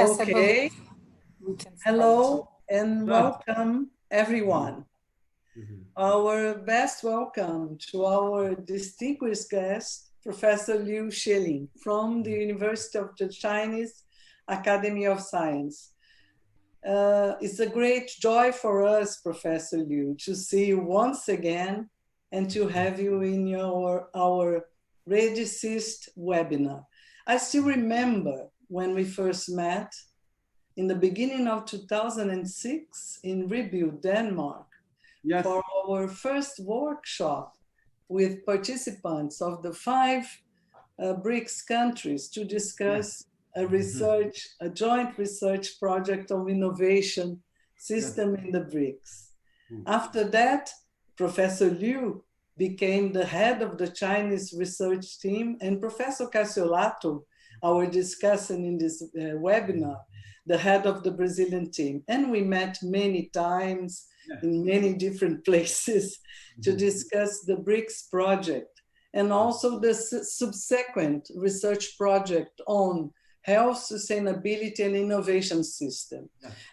Yes, I Okay. believe we can start. Hello and welcome, everyone. Our best welcome to our distinguished guest, Professor Liu Xielin from the University of the Chinese Academy of Science. It's a great joy for us, Professor Liu, to see you once again and to have you in our RedeSist webinar. I still remember when we first met in the beginning of 2006 in Rebuild, Denmark, yes, for our first workshop with participants of the 5 BRICS countries to discuss a joint research project of innovation system in the BRICS. After that, Professor Liu became the head of the Chinese research team, and Professor Cassiolato, our discussant in this webinar, the head of the Brazilian team. And we met many times in many different places to discuss the BRICS project and also the subsequent research project on health, sustainability, and innovation system.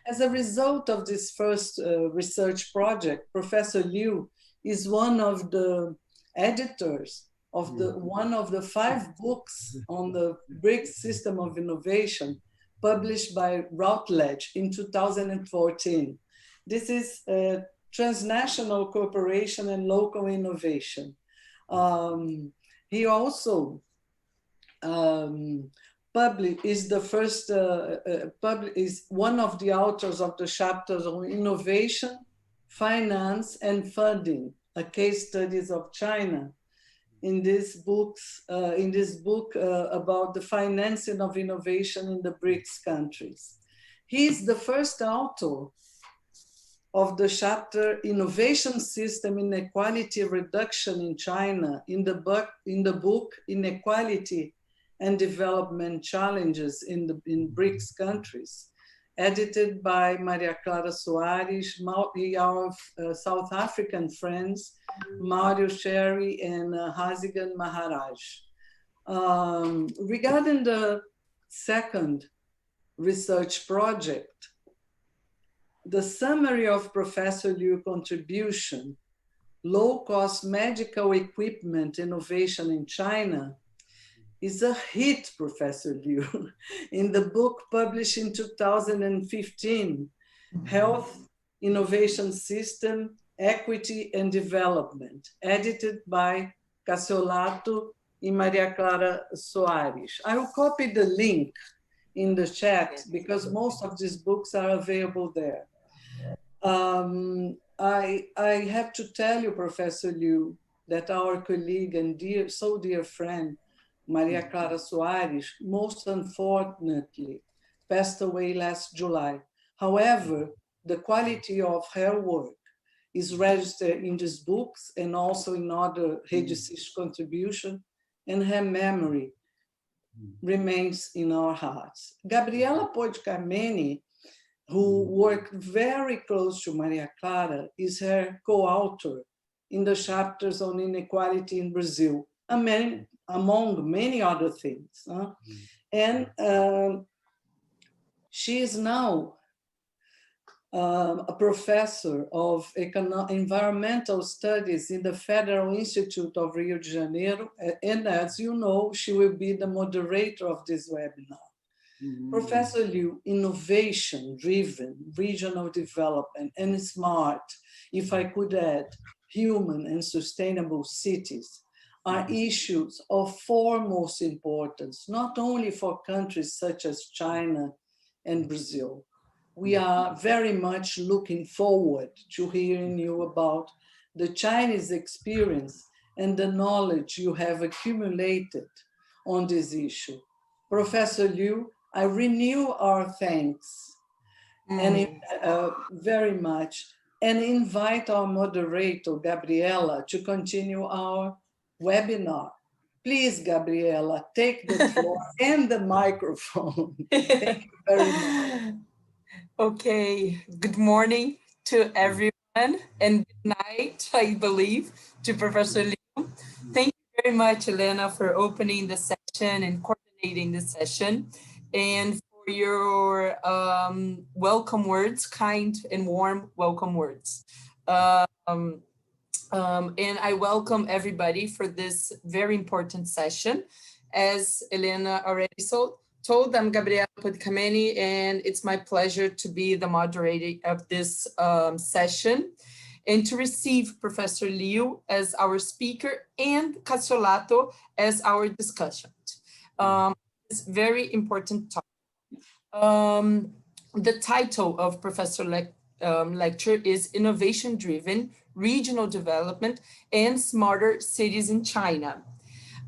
As a result of this first research project, Professor Liu is one of the editors of one of the 5 books on the BRICS system of innovation published by Routledge in 2014. This is transnational cooperation and local innovation. He also is one of the authors of the chapters on innovation, finance, and funding, a case studies of China. In this book about the financing of innovation in the BRICS countries. He is the first author of the chapter Innovation System Inequality Reduction in China in the book Inequality and Development Challenges in BRICS countries, edited by Maria Clara Soares, our South African friends, Mario Sherry and Hazigan Maharaj. Regarding the second research project, the summary of Professor Liu's contribution, low-cost medical equipment innovation in China, is a hit, Professor Liu, in the book published in 2015, Health, Innovation System, Equity and Development, edited by Cassiolato and Maria Clara Soares. I will copy the link in the chat because most of these books are available there. I have to tell you, Professor Liu, that our colleague and so dear friend, Maria Clara Soares, most unfortunately passed away last July. However, the quality of her work is registered in these books and also in other RedeSist contribution, and her memory remains in our hearts. Gabriela Podcameni, who worked very close to Maria Clara, is her co-author in the chapters on inequality in Brazil, among many other things. And she is now a professor of environmental studies in the Federal Institute of Rio de Janeiro. And as you know, she will be the moderator of this webinar. Professor Liu, innovation-driven regional development and smart, if I could add, human and sustainable cities are issues of foremost importance, not only for countries such as China and Brazil. We are very much looking forward to hearing you about the Chinese experience and the knowledge you have accumulated on this issue. Professor Liu, I renew our thanks and very much and invite our moderator, Gabriela, to continue our webinar. Please, Gabriela, take the floor and the microphone. Thank you very much. Okay, good morning to everyone and good night, I believe, to Professor Liu. Thank you very much, Helena, for opening the session and coordinating the session, and for your welcome words, kind and warm welcome words. And I welcome everybody for this very important session. As Helena already told, I'm Gabriela Podcameni, and it's my pleasure to be the moderator of this session and to receive Professor Liu as our speaker and Cassiolato as our discussant. It's very important topic. The title of Professor lecture is Innovation-Driven Regional Development and Smarter Cities in China.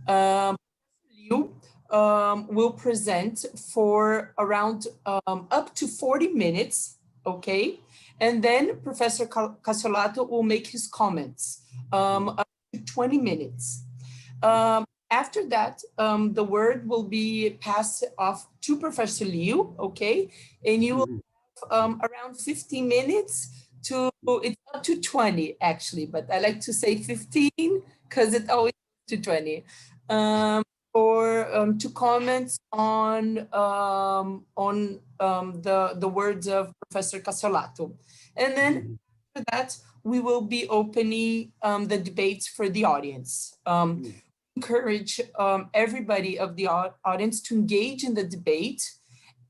Liu will present for around up to 40 minutes, okay? And then Professor Cassiolato will make his comments up to 20 minutes. After that, the word will be passed off to Professor Liu, okay? And you will have around 15 minutes to, it's up to 20 actually, but I like to say 15 because it always goes to 20. Or to comment on the words of Professor Cassiolato. And then after that, we will be opening the debates for the audience. Encourage everybody of the audience to engage in the debate,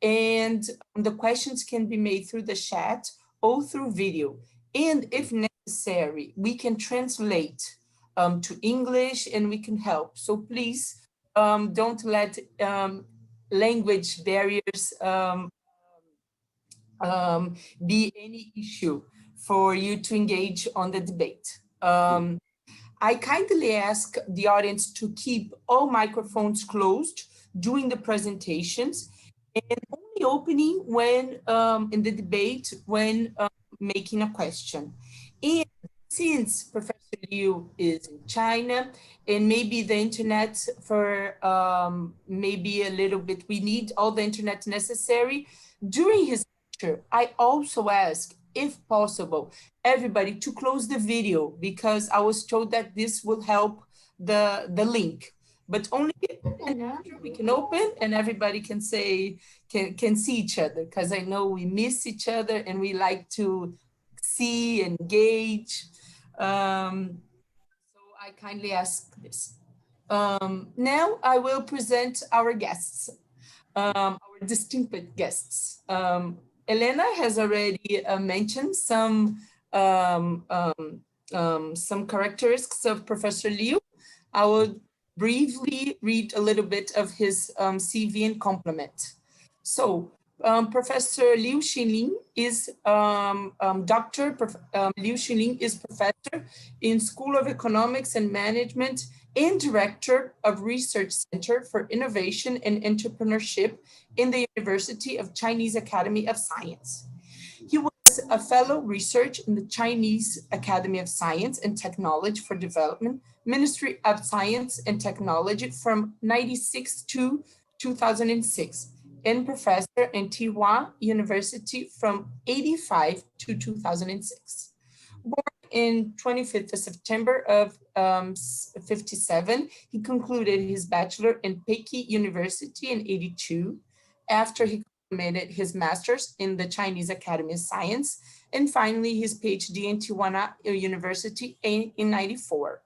and the questions can be made through the chat or through video. And if necessary, we can translate to English and we can help. So please don't let language barriers be any issue for you to engage on the debate. I kindly ask the audience to keep all microphones closed during the presentations and only opening when in the debate when making a question. And since Professor Liu is in China and maybe the internet for maybe a little bit, we need all the internet necessary during his lecture, I also ask, if possible, everybody to close the video, because I was told that this will help the link, but only after we can open and everybody can say, can see each other, because I know we miss each other and we like to see, engage. So I kindly ask this. Now I will present our guests, our distinguished guests. Helena has already mentioned some characteristics of Professor Liu. I will briefly read a little bit of his CV and complement. So Professor Liu Xielin is Liu Xielin is professor in School of Economics and Management and director of Research Center for Innovation and Entrepreneurship in the University of Chinese Academy of Science. He was a fellow research in the Chinese Academy of Science and Technology for Development, Ministry of Science and Technology from 1996 to 2006, and professor in Tsinghua University from 1985 to 2006. Born in 25th of September of 57, he concluded his bachelor in Peking University in 82, after he completed his master's in the Chinese Academy of Science, and finally his PhD in Tsinghua University in 94.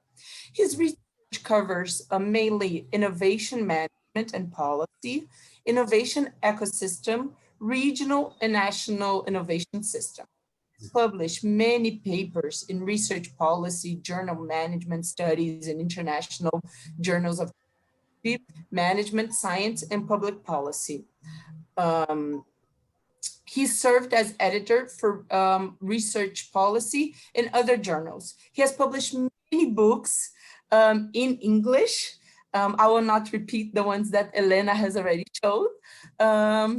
His research covers mainly innovation management and policy, innovation ecosystem, regional and national innovation system. Published many papers in research policy, journal management studies, and international journals of management, science, and public policy. He served as editor for research policy in other journals. He has published many books in English. I will not repeat the ones that Helena has already showed.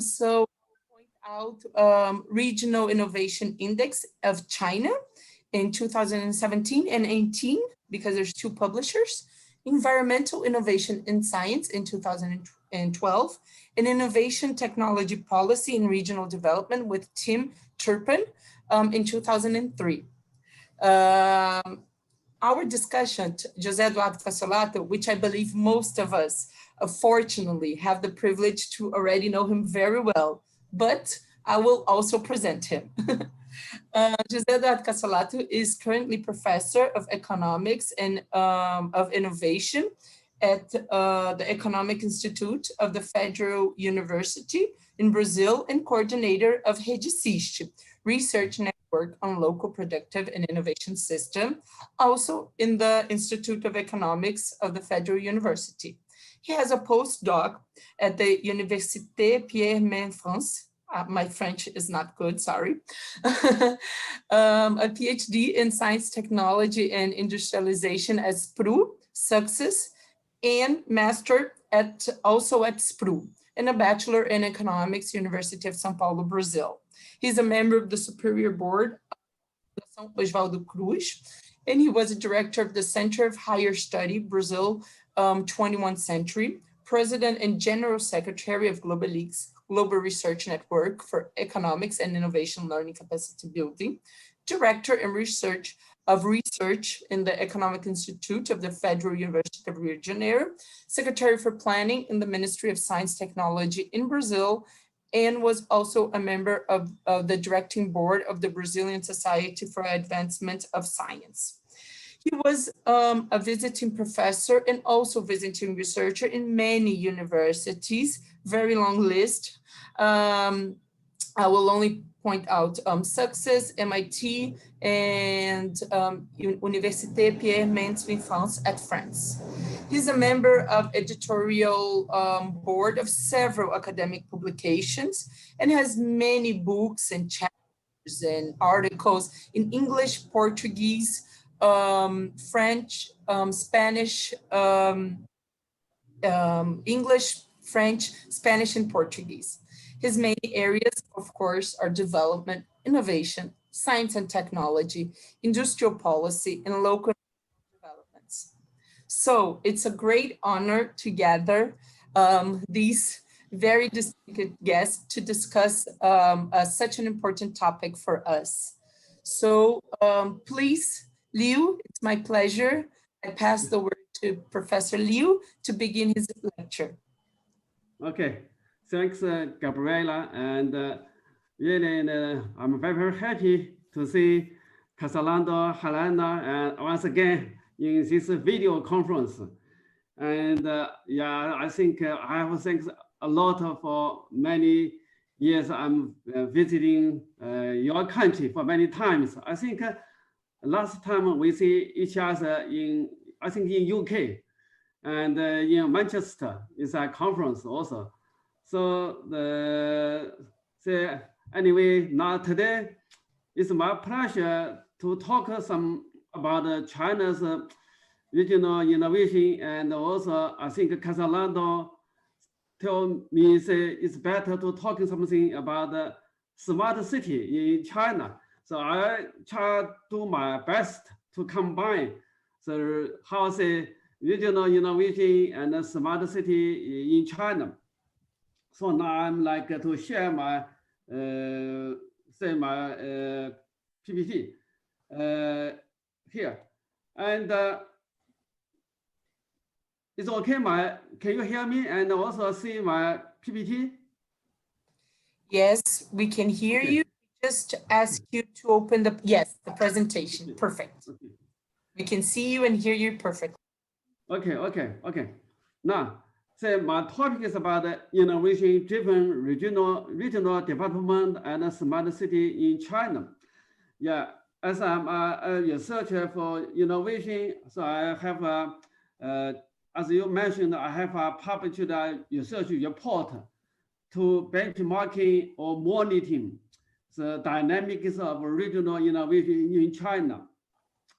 So out Regional Innovation Index of China in 2017 and 18, because there's two publishers, Environmental Innovation in Science in 2012, and Innovation Technology Policy in Regional Development with Tim Turpin in 2003. our discussant, José Eduardo Cassiolato, which I believe most of us, fortunately, have the privilege to already know him very well, but I will also present him. José Eduardo Cassiolato is currently professor of economics and of innovation at the Economic Institute of the Federal University in Brazil and coordinator of RedeSist, Research Network on Local Productive and Innovation System, also in the Institute of Economics of the Federal University. He has a postdoc at the Université Pierre-Mauroy, France. My French is not good, sorry. A PhD in Science, Technology, and Industrialization at SPRU, Success, and master also at SPRU, and a bachelor in Economics, University of São Paulo, Brazil. He's a member of the Superior Board of São Osvaldo Cruz, and he was a director of the Center of Higher Study, Brazil, 21st Century, president and general secretary of Global League's Global Research Network for Economics and Innovation Learning Capacity Building, director and research in the Economic Institute of the Federal University of Rio de Janeiro, secretary for planning in the Ministry of Science Technology in Brazil, and was also a member of the directing board of the Brazilian Society for Advancement of Science. He was a visiting professor and also visiting researcher in many universities, very long list. I will only point out Success, MIT, and Université Pierre-Mauroy, France at France. He's a member of editorial board of several academic publications and has many books and chapters and articles in English, Portuguese, French, Spanish, English, French, Spanish, and Portuguese. His main areas, of course, are development, innovation, science and technology, industrial policy, and local developments. So it's a great honor to gather these very distinguished guests to discuss such an important topic for us. So please, Liu, it's my pleasure. I pass the word to Professor Liu to begin his lecture. Okay, thanks, Gabriela, and really, I'm very, very happy to see Cassiolato, Helena, and once again in this video conference. And yeah, I think I have thanks a lot for many years. I'm visiting your country for many times. I think last time we see each other I think in UK. And in Manchester is a conference also. So anyway, now today it's my pleasure to talk some about China's regional innovation, and also I think Cassiolato told me it's better to talk something about the smart city in China. So I try to do my best to combine how regional innovation and smart city in China. So now I'm like to share my PPT here, and it's okay. Can you hear me and also see my PPT? Yes, we can hear you. Just ask you to open the presentation. Perfect. Okay. We can see you and hear you perfectly. Okay. Now, so my topic is about innovation-driven regional development and smart city in China. Yeah, as I'm a researcher for innovation, so I have, as you mentioned, I have published a research report to benchmarking or monitoring the dynamics of regional innovation in China.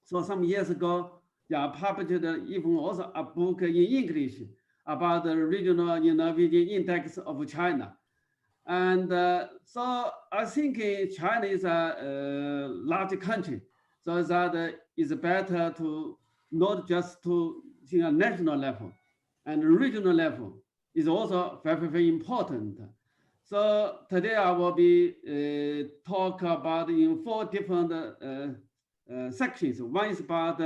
So some years ago, I published even also a book in English about the regional innovation index of China. And so I think China is a large country, so that it's better to not just to see a national level, and regional level is also very, very important. So today I will be talk about in 4 different sections. One is about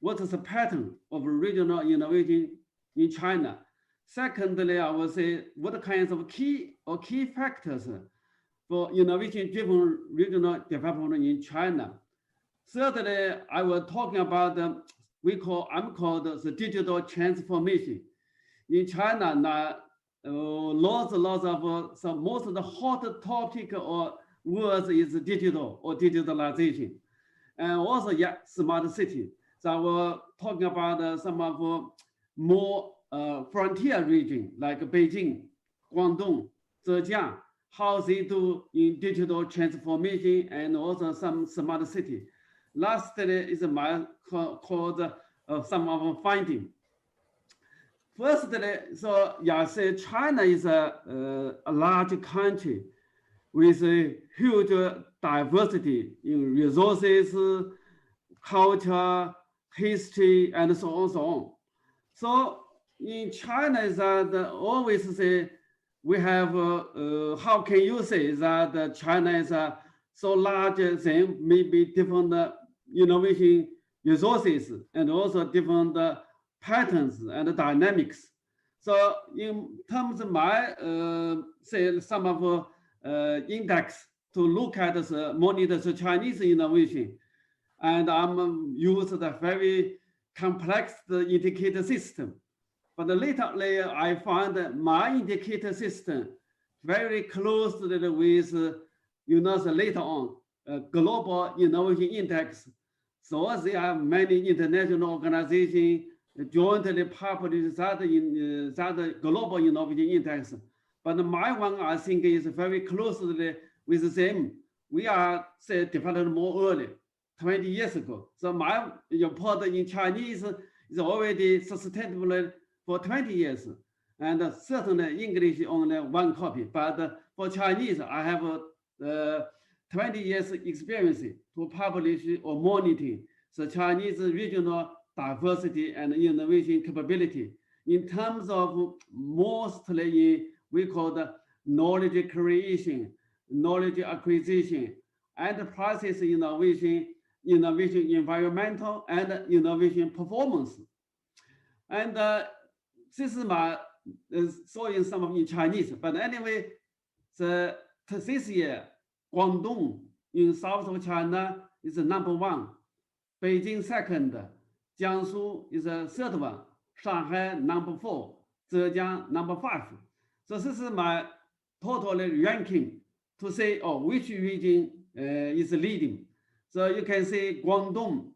what is the pattern of regional innovation in China? Secondly, I will say what kinds of key factors for innovation-driven regional development in China. Thirdly, I was talking about I'm called the digital transformation. In China, now lots of so most of the hot topic or words is digital or digitalization, and also smart city. So I was talking about some of more frontier region like Beijing, Guangdong, Zhejiang, how they do in digital transformation and also some smart city. Lastly is my called some of finding. Firstly, so say China is a large country with a huge diversity in resources, culture, history, and so on. So in China is that always say we have how can you say that China is so large than maybe different innovation resources and also different patterns and dynamics. So in terms of my say some of index to look at monitor the Chinese innovation, and I'm used a very complex indicator system. But lately I found that my indicator system very closely with the later on global innovation index. So there are many international organizations jointly published that in that global innovation index. But my one I think is very closely with them. We are say developed more early, 20 years ago. So my report in Chinese is already sustainable for 20 years. And certainly English only one copy. But for Chinese, I have 20 years experience to publish or monitor the Chinese regional diversity and innovation capability in terms of mostly we call the knowledge creation, knowledge acquisition, and process innovation, innovation environmental, and innovation performance. And this is my showing some of in Chinese. But anyway, this year, Guangdong in south of China is #1, Beijing second, Jiangsu is the third one, Shanghai #4, Zhejiang #5. So this is my total ranking to say, which region is leading. So you can say Guangdong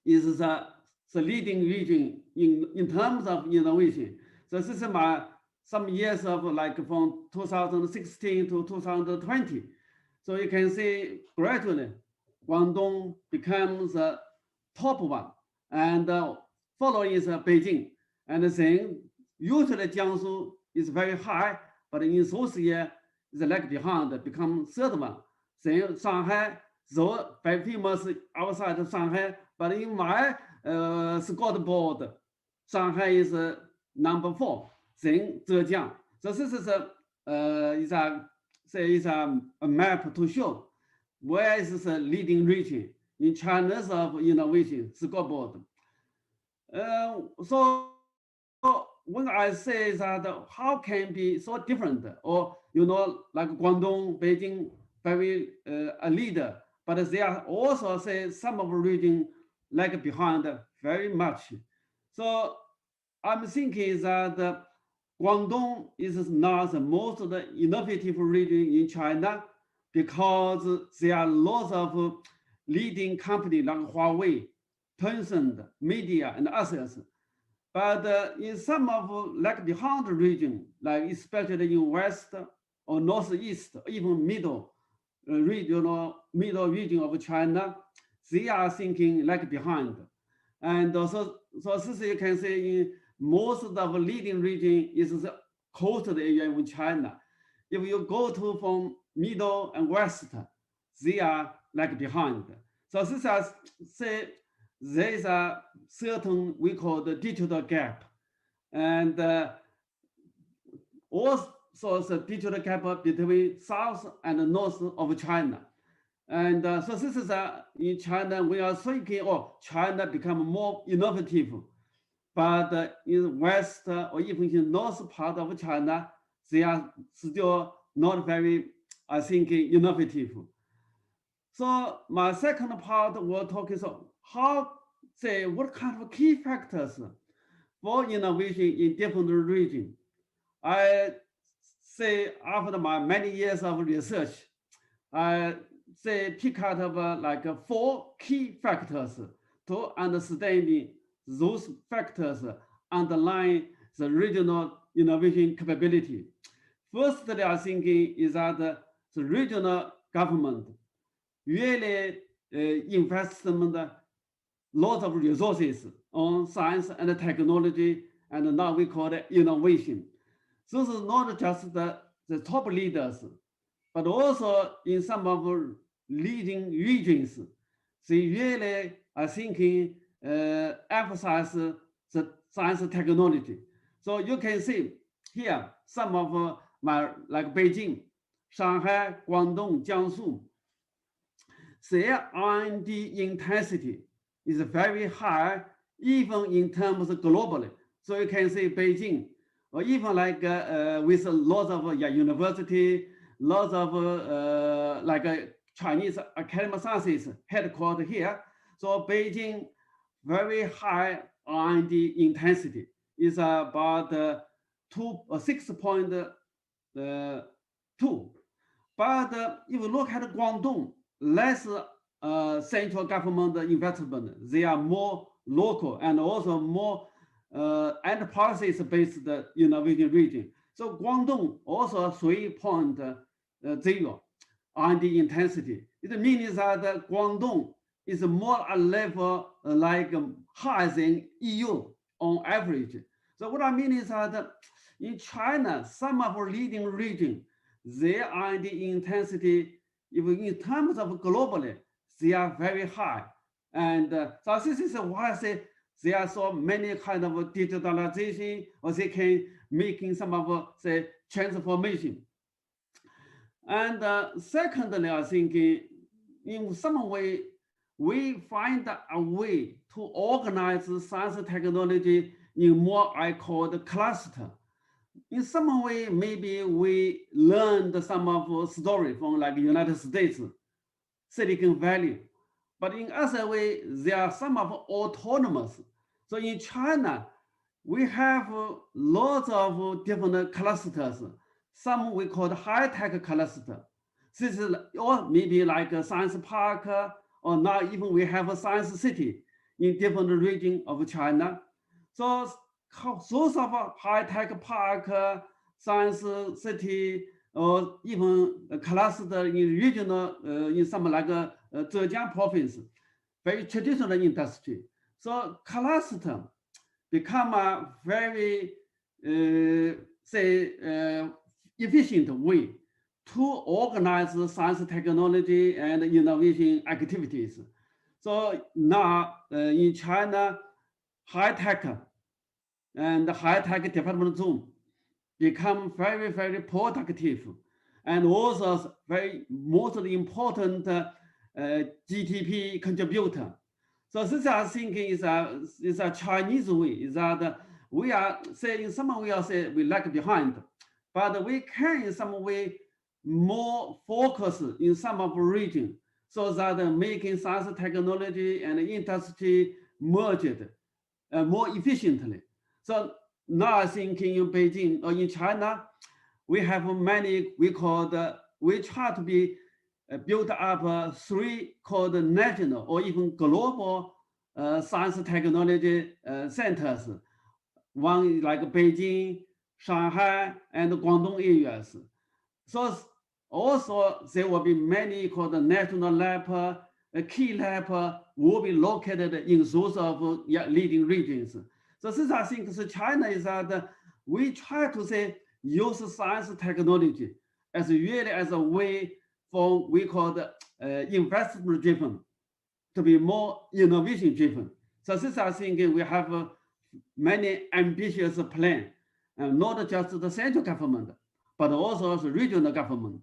is the leading region in terms of innovation. So this is my some years of like from 2016 to 2020. So you can see gradually Guangdong becomes the top one, and following is Beijing, and then usually Jiangsu is very high, but in those years is lag behind, become third one. Then Shanghai, though very famous outside of Shanghai, but in my scoreboard, Shanghai is #4. Then Zhejiang. So this is a map to show where is the leading region in China's of innovation scoreboard. So when I say that how can be so different, or like Guangdong, Beijing, very a leader, but they are also say some of the region lag behind very much. So I'm thinking that Guangdong is not the most innovative region in China because there are lots of leading companies like Huawei, Tencent, Media, and others. But in some of lag behind region, like especially in West or Northeast, even middle region of China, they are thinking lag behind. And so this you can say in most of the leading region is the coastal area in China. If you go to from middle and west, they are lag behind. So this is say there is a certain we call the digital gap, and also the digital gap between south and north of China. And so this is in China, we are thinking, oh, China become more innovative. But in West or even in North part of China, they are still not very, I think, innovative. So my second part will talk is how, say, what kind of key factors for innovation in different regions. I say after my many years of research, I say pick out of like 4 key factors to understanding those factors underlying the regional innovation capability. Firstly, I think is that the regional government really investment lots of resources on science and technology, and now we call it innovation. So this is not just the top leaders, but also in some of the leading regions, they really are thinking, emphasize the science and technology. So you can see here some of my, like Beijing, Shanghai, Guangdong, Jiangsu, their R&D intensity is very high, even in terms of globally. So you can see Beijing, or even like with lots of university, lots of Chinese academic sciences headquartered here. So Beijing, very high R&D intensity is about 6.2. But if you look at Guangdong, less central government investment, they are more local and also more enterprises-based innovation region. So Guangdong also 3.0 R&D intensity. It means that Guangdong is more a level like higher than EU on average. So what I mean is that in China, some of our leading regions, their R&D intensity, even in terms of globally, they are very high. And so this is why I say there are so many kind of digitalization, or they can making some of say transformation. And secondly, I think in some way, we find a way to organize science and technology in more I call the cluster. In some way, maybe we learned some of story from like United States, Silicon Valley, but in other way, there are some of autonomous. So in China, we have lots of different clusters. Some we call high-tech cluster. This is, or maybe like a science park, or now even we have a science city in different regions of China. So those of high-tech park, science city, or even a cluster in regional, in some like Zhejiang province, very traditional industry. So cluster become a very, efficient way to organize science, technology, and innovation activities. So now in China, high-tech and high-tech development zone become very, very productive, and also very most important GDP contributor. So this I think is a Chinese way, is that we are say in some way say we lag behind, but we can in some way more focus in some of the region, so that making science, technology, and industry merged more efficiently. So now I think in Beijing or in China, we have many, we try to be built up 3 called national or even global science technology centers. One like Beijing, Shanghai, and Guangdong areas. So also there will be many called national lab, key lab will be located in those of leading regions. So this I think so China is that we try to say use science technology as really as a way for we call the investment driven to be more innovation driven. So this I think we have many ambitious plans, and not just the central government, but also the regional government.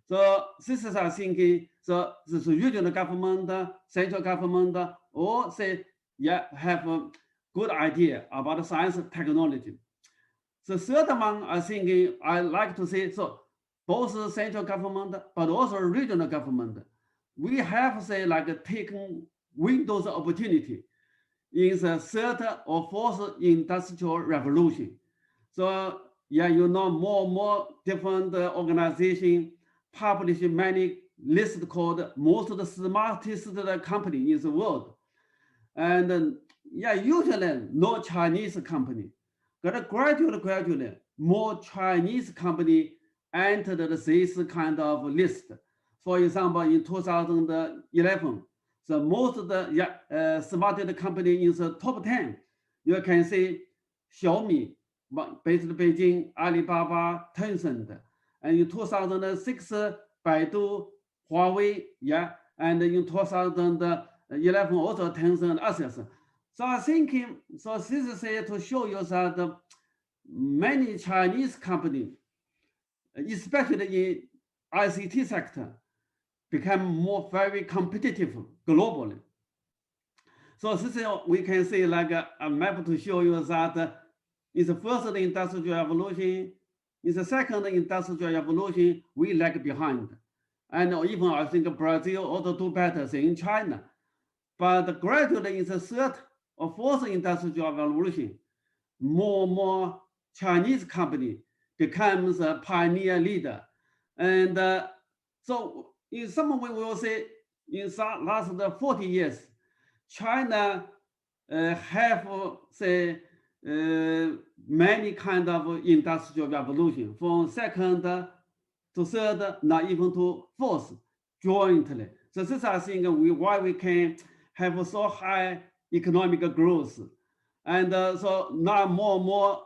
So this is I think so this regional government, central government, all say have a good idea about science and technology. The third one, I think I like to say, so both central government but also regional government, we have say like taken windows of opportunity in the third or fourth industrial revolution. So more different organizations publish many lists called most of the smartest company in the world. And usually no Chinese company. But gradually, more Chinese company entered this kind of list. For example, in 2011, the most of the smartest company in the top 10, you can see Xiaomi, based in Beijing, Alibaba, Tencent. And in 2006, Baidu, Huawei, and in 2011 also Tencent, others. So I think, so this is to show you that many Chinese companies, especially in ICT sector, become very competitive globally. So this is, we can say like a map to show you that in the first industrial revolution, in the second industrial revolution, we lag behind. And even I think Brazil also do better than China. But gradually in the third or fourth industrial revolution, more Chinese company becomes a pioneer leader. And so in some way we will say in the last 40 years, China have say many kind of industrial revolution from second to third, not even to fourth jointly. So this I think why we can have so high economic growth. And so now more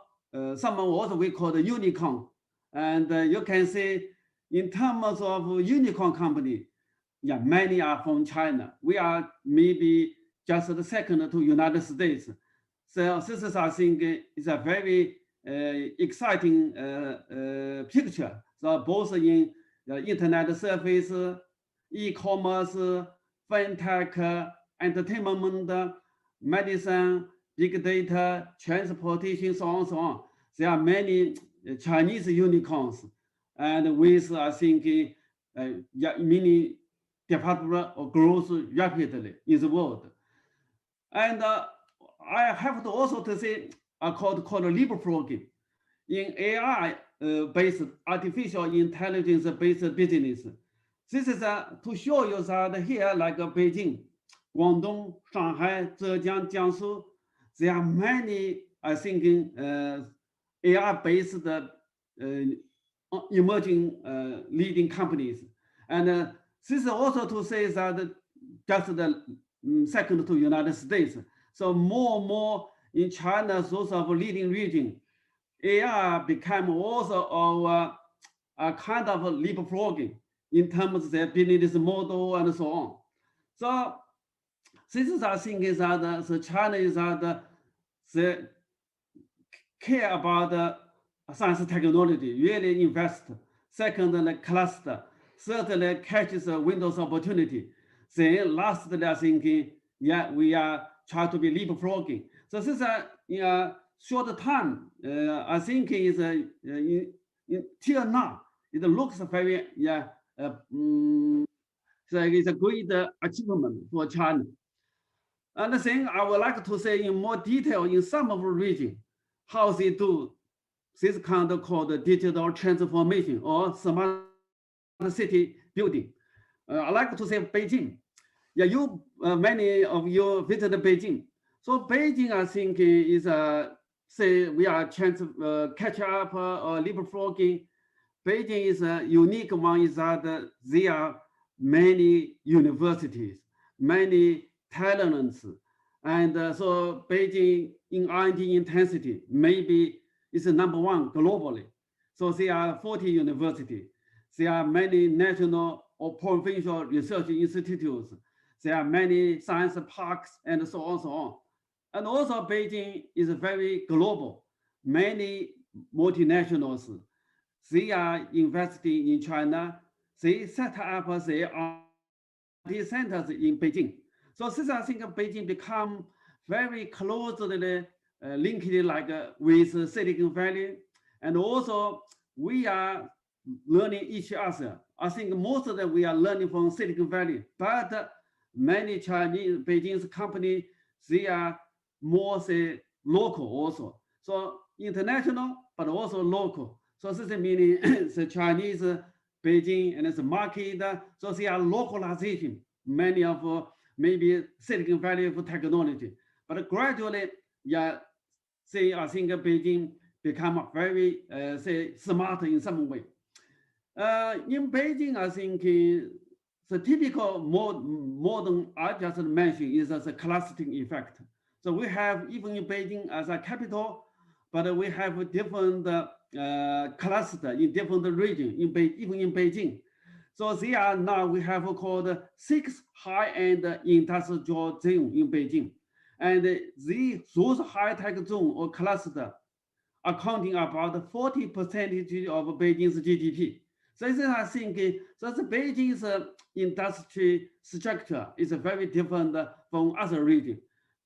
some what we call the unicorn. And you can see in terms of unicorn company, many are from China. We are maybe just the second to United States. So this is, I think, is a very exciting picture. So both in internet service, e-commerce, fintech, entertainment, medicine, big data, transportation, so on. There are many Chinese unicorns, and with I think many development or growth rapidly in the world. And I have to also to say called leapfrogging in AI based artificial intelligence based business. This is to show you that here like Beijing, Guangdong, Shanghai, Zhejiang, Jiangsu, there are many I think AI based emerging leading companies. And this is also to say that just the second to United States. So more in China, those of leading region, AI become also a kind of leapfrogging in terms of their business model and so on. So this is I think is that so China is that they care about science and technology, really invest. Secondly, cluster. Thirdly, catches the windows opportunity. Then lastly, I think, we are trying to be leapfrogging. So this is in a short time, I think is till now, it looks very, so it's a great achievement for China. And the thing I would like to say in more detail in some of the region, how they do this kind of called digital transformation or smart city building. I like to say Beijing. Many of you visited Beijing. So Beijing, I think, is say we are trying to catch up or leapfrogging. Beijing is a unique one is that there are many universities, many talents, and so Beijing in R&D intensity maybe is number one globally. So there are 40 universities. There are many national or provincial research institutes. There are many science parks and so on. And also Beijing is very global. Many multinationals, they are investing in China. they set up their R&D centers in Beijing. So since I think Beijing become very closely linked with Silicon Valley, and also we are learning each other. I think most of them we are learning from Silicon Valley, but many Chinese Beijing's company, they are more say local also. So international, but also local. So this is meaning the Chinese Beijing and the market, so they are localization, many of maybe Silicon Valley for technology. But gradually, yeah, say I think Beijing become very say smart in some way. In Beijing, I think the typical modern I just mentioned is the clustering effect. So we have even in Beijing as a capital, but we have different cluster in different regions even in Beijing. So they are now we have called 6 high-end industrial zone in Beijing, and those high-tech zone or cluster accounting about 40% of Beijing's GDP. So I think that Beijing's industry structure is very different from other regions.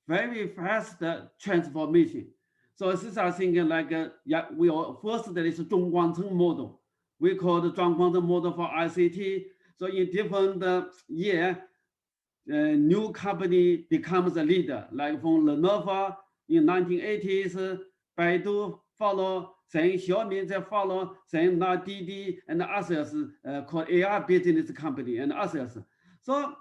Very fast transformation. So this is I think like yeah, we are first there is Zhongguangceng model. We call the Zhongguangceng model for ICT. So in different year, new company becomes a leader. Like from Lenovo in 1980s, Baidu follow, then Xiaomi they follow, then now Didi and others called AI business company and others. So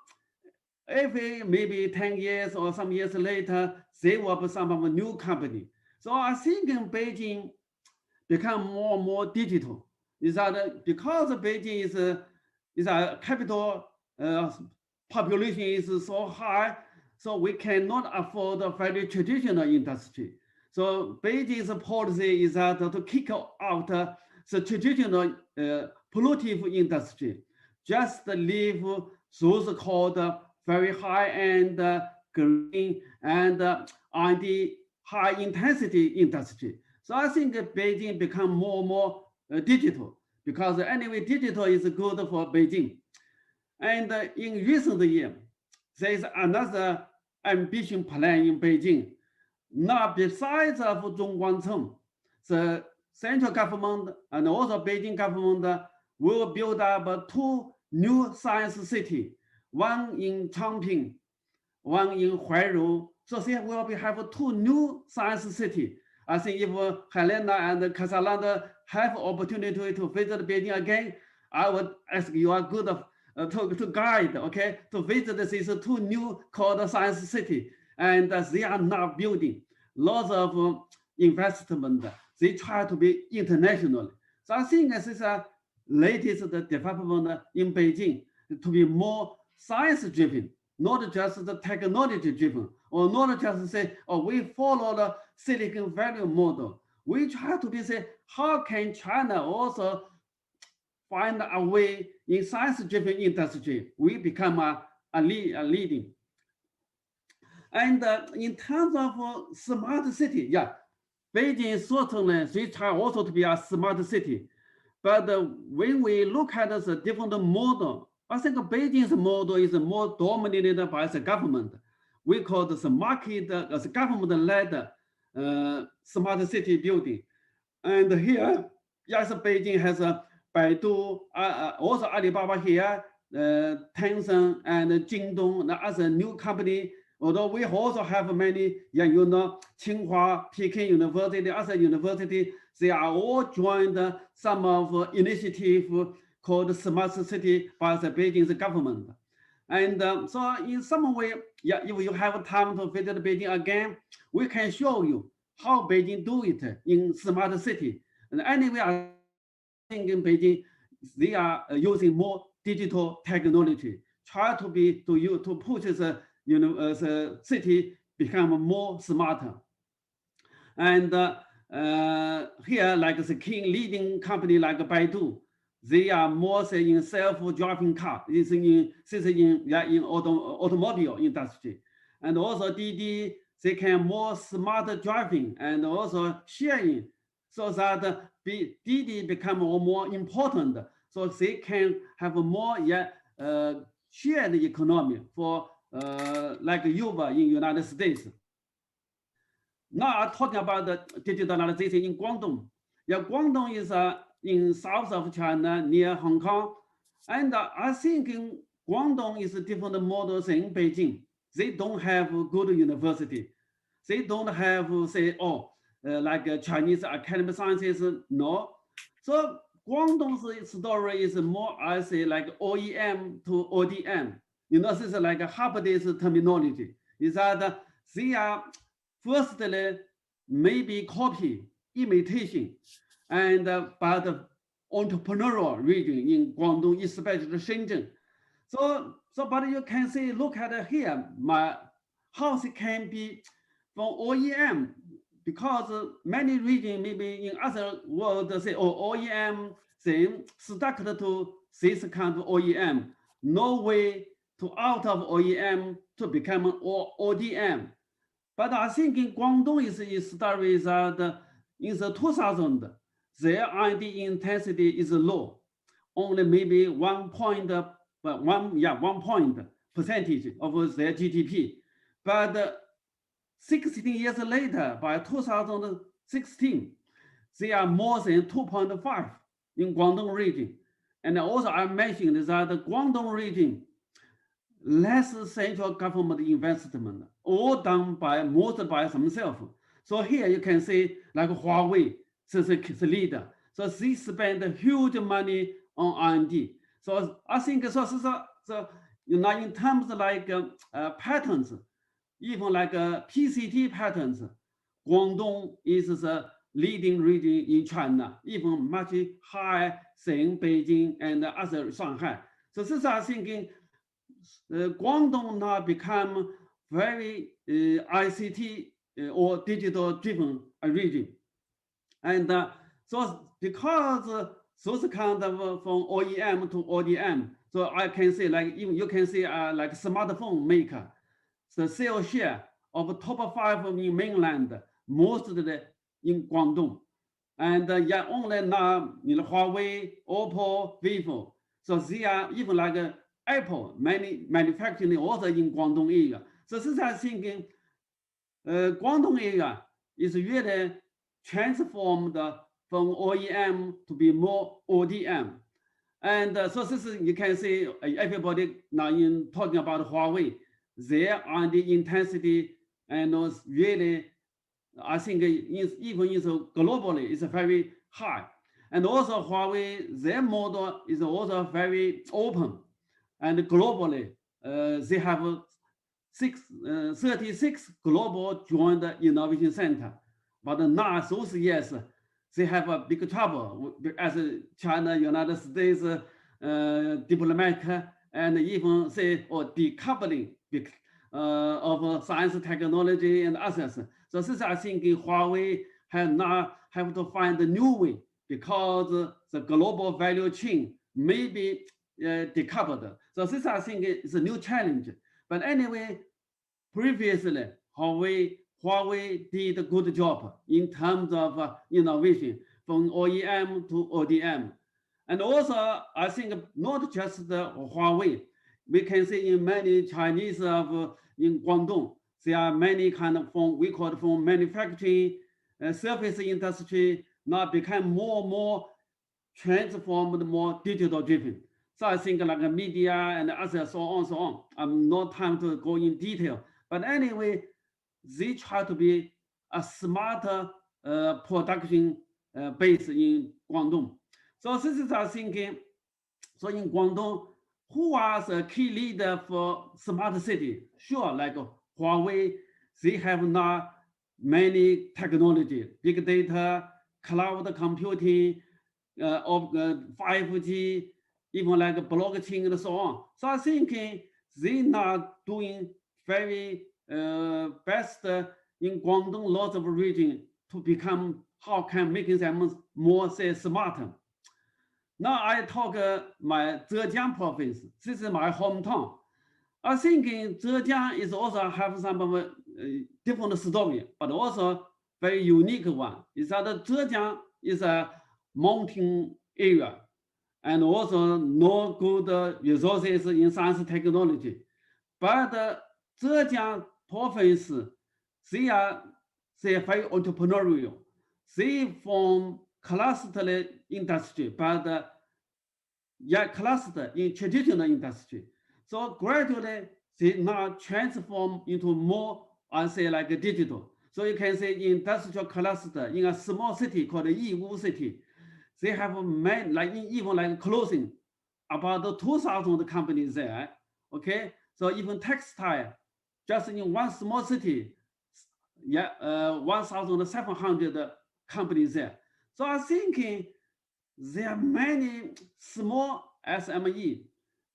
every maybe 10 years or some years later, they will be some of a new company. So I think in Beijing become more and more digital. Is that because Beijing is a capital, population is so high, so we cannot afford a very traditional industry. So Beijing's policy is that to kick out the traditional pollutive industry, just leave those called very high-end green and R&D high-intensity industry. So I think Beijing become more and more digital, because anyway, digital is good for Beijing. And in recent years, there is another ambition plan in Beijing. Now, besides of Zhongguangceng, the central government and also Beijing government will build up 2 new science cities, one in Changping, one in Huairu. So there will have 2 new science cities. I think if Helena and Cassiolato have opportunity to visit Beijing again, I would ask you are good to guide, okay, to visit these 2 new called science city, and they are now building lots of investment. They try to be international. So I think this is a latest development in Beijing to be more science-driven, not just the technology-driven, or not just say, oh, we follow the Silicon Valley model. We try to be say, how can China also find a way in science-driven industry? We become a leading. And in terms of smart city, yeah, Beijing certainly they try also to be a smart city. But when we look at the different model, I think Beijing's model is more dominated by the government. We call this market as government-led smart city building. And here, yes, Beijing has a Baidu, also Alibaba here, Tencent and Jingdong, and other new company. Although we also have many, yeah, you know, Tsinghua, Peking University, other university, they are all joined some of initiative called Smart City by the Beijing's government. And so in some way, yeah, if you have time to visit Beijing again, we can show you how Beijing do it in smart city. And anyway, I think in Beijing, they are using more digital technology, try to be to push the city become more smarter. And here, like the key leading company like Baidu, they are more say in self-driving car. This is in automobile industry, and also Didi, they can more smart driving and also sharing, so that Didi become more important. so they can have a more shared economy for like Uber in United States. Now I'm talking about the digitalization in Guangdong. Yeah, Guangdong is in south of China near Hong Kong. And I think in Guangdong is a different model than Beijing. They don't have a good university. They don't have, say, like Chinese academic sciences, no. So Guangdong's story is more, I say, like OEM to ODM. You know, this is like a Harvard's terminology. Is that they are firstly maybe copy, imitation, and but entrepreneurial region in Guangdong, especially Shenzhen. So but you can see, look at here, how it can be from OEM, because many regions maybe in other world say, OEM thing stuck to this kind of OEM, no way to out of OEM to become ODM. But I think in Guangdong is story that in the 2000, their R&D intensity is low, only maybe 1 point percentage of their GDP. But 16 years later, by 2016, they are more than 2.5 in Guangdong region. And also I mentioned that the Guangdong region, less central government investment, all done mostly by themselves. So here you can see like Huawei, is the leader. So they spend huge money on R&D. So I think so you know, in terms of like patents, even like PCT patents, Guangdong is the leading region in China, even much higher than Beijing and other Shanghai. So this I think Guangdong now become very ICT or digital driven region. And so because those kind of from OEM to ODM, so I can say like even you can see like smartphone maker, the sales share of top 5 in mainland, mostly in Guangdong. And only now, you know, Huawei, Oppo, Vivo. So they are even like Apple, many manufacturing also in Guangdong area. So this I thinking Guangdong area is really transformed from OEM to be more ODM. And so this is, you can see everybody now in talking about Huawei, their R&D intensity and really, I think even globally is very high. And also Huawei, their model is also very open. And globally, they have 36 global joint innovation center. But now those years, they have a big trouble as China, United States diplomatic, and even say decoupling of science, technology, and others. So this I think Huawei now have to find a new way because the global value chain may be decoupled. So this I think is a new challenge. But anyway, previously Huawei did a good job in terms of innovation from OEM to ODM. And also, I think not just the Huawei, we can see in many Chinese in Guangdong, there are many kind of we call it from manufacturing, service industry, now become more and more transformed, more digital driven. So I think like media and others, so on. I'm not time to go in detail. But anyway, they try to be a smarter production base in Guangdong. So this is our thinking. So in Guangdong, who are the key leader for smart city? Sure, like Huawei, they have now many technology, big data, cloud computing, of 5G, even like blockchain and so on. So I think they now doing very best in Guangdong, lots of region to become how can making them more say smarter. Now I talk my Zhejiang province. This is my hometown. I think Zhejiang is also have some of a different story, but also very unique one. Is that Zhejiang is a mountain area, and also no good resources in science technology. But Zhejiang province, they are very entrepreneurial. They form cluster industry, but cluster in traditional industry. So gradually, they now transform into more, I say, like a digital. So you can say industrial cluster in a small city called Yiwu city. They have many, like even like clothing, about 2,000 companies there. Okay, so even textile, just in one small city, 1,700 companies there. So I'm thinking there are many small SME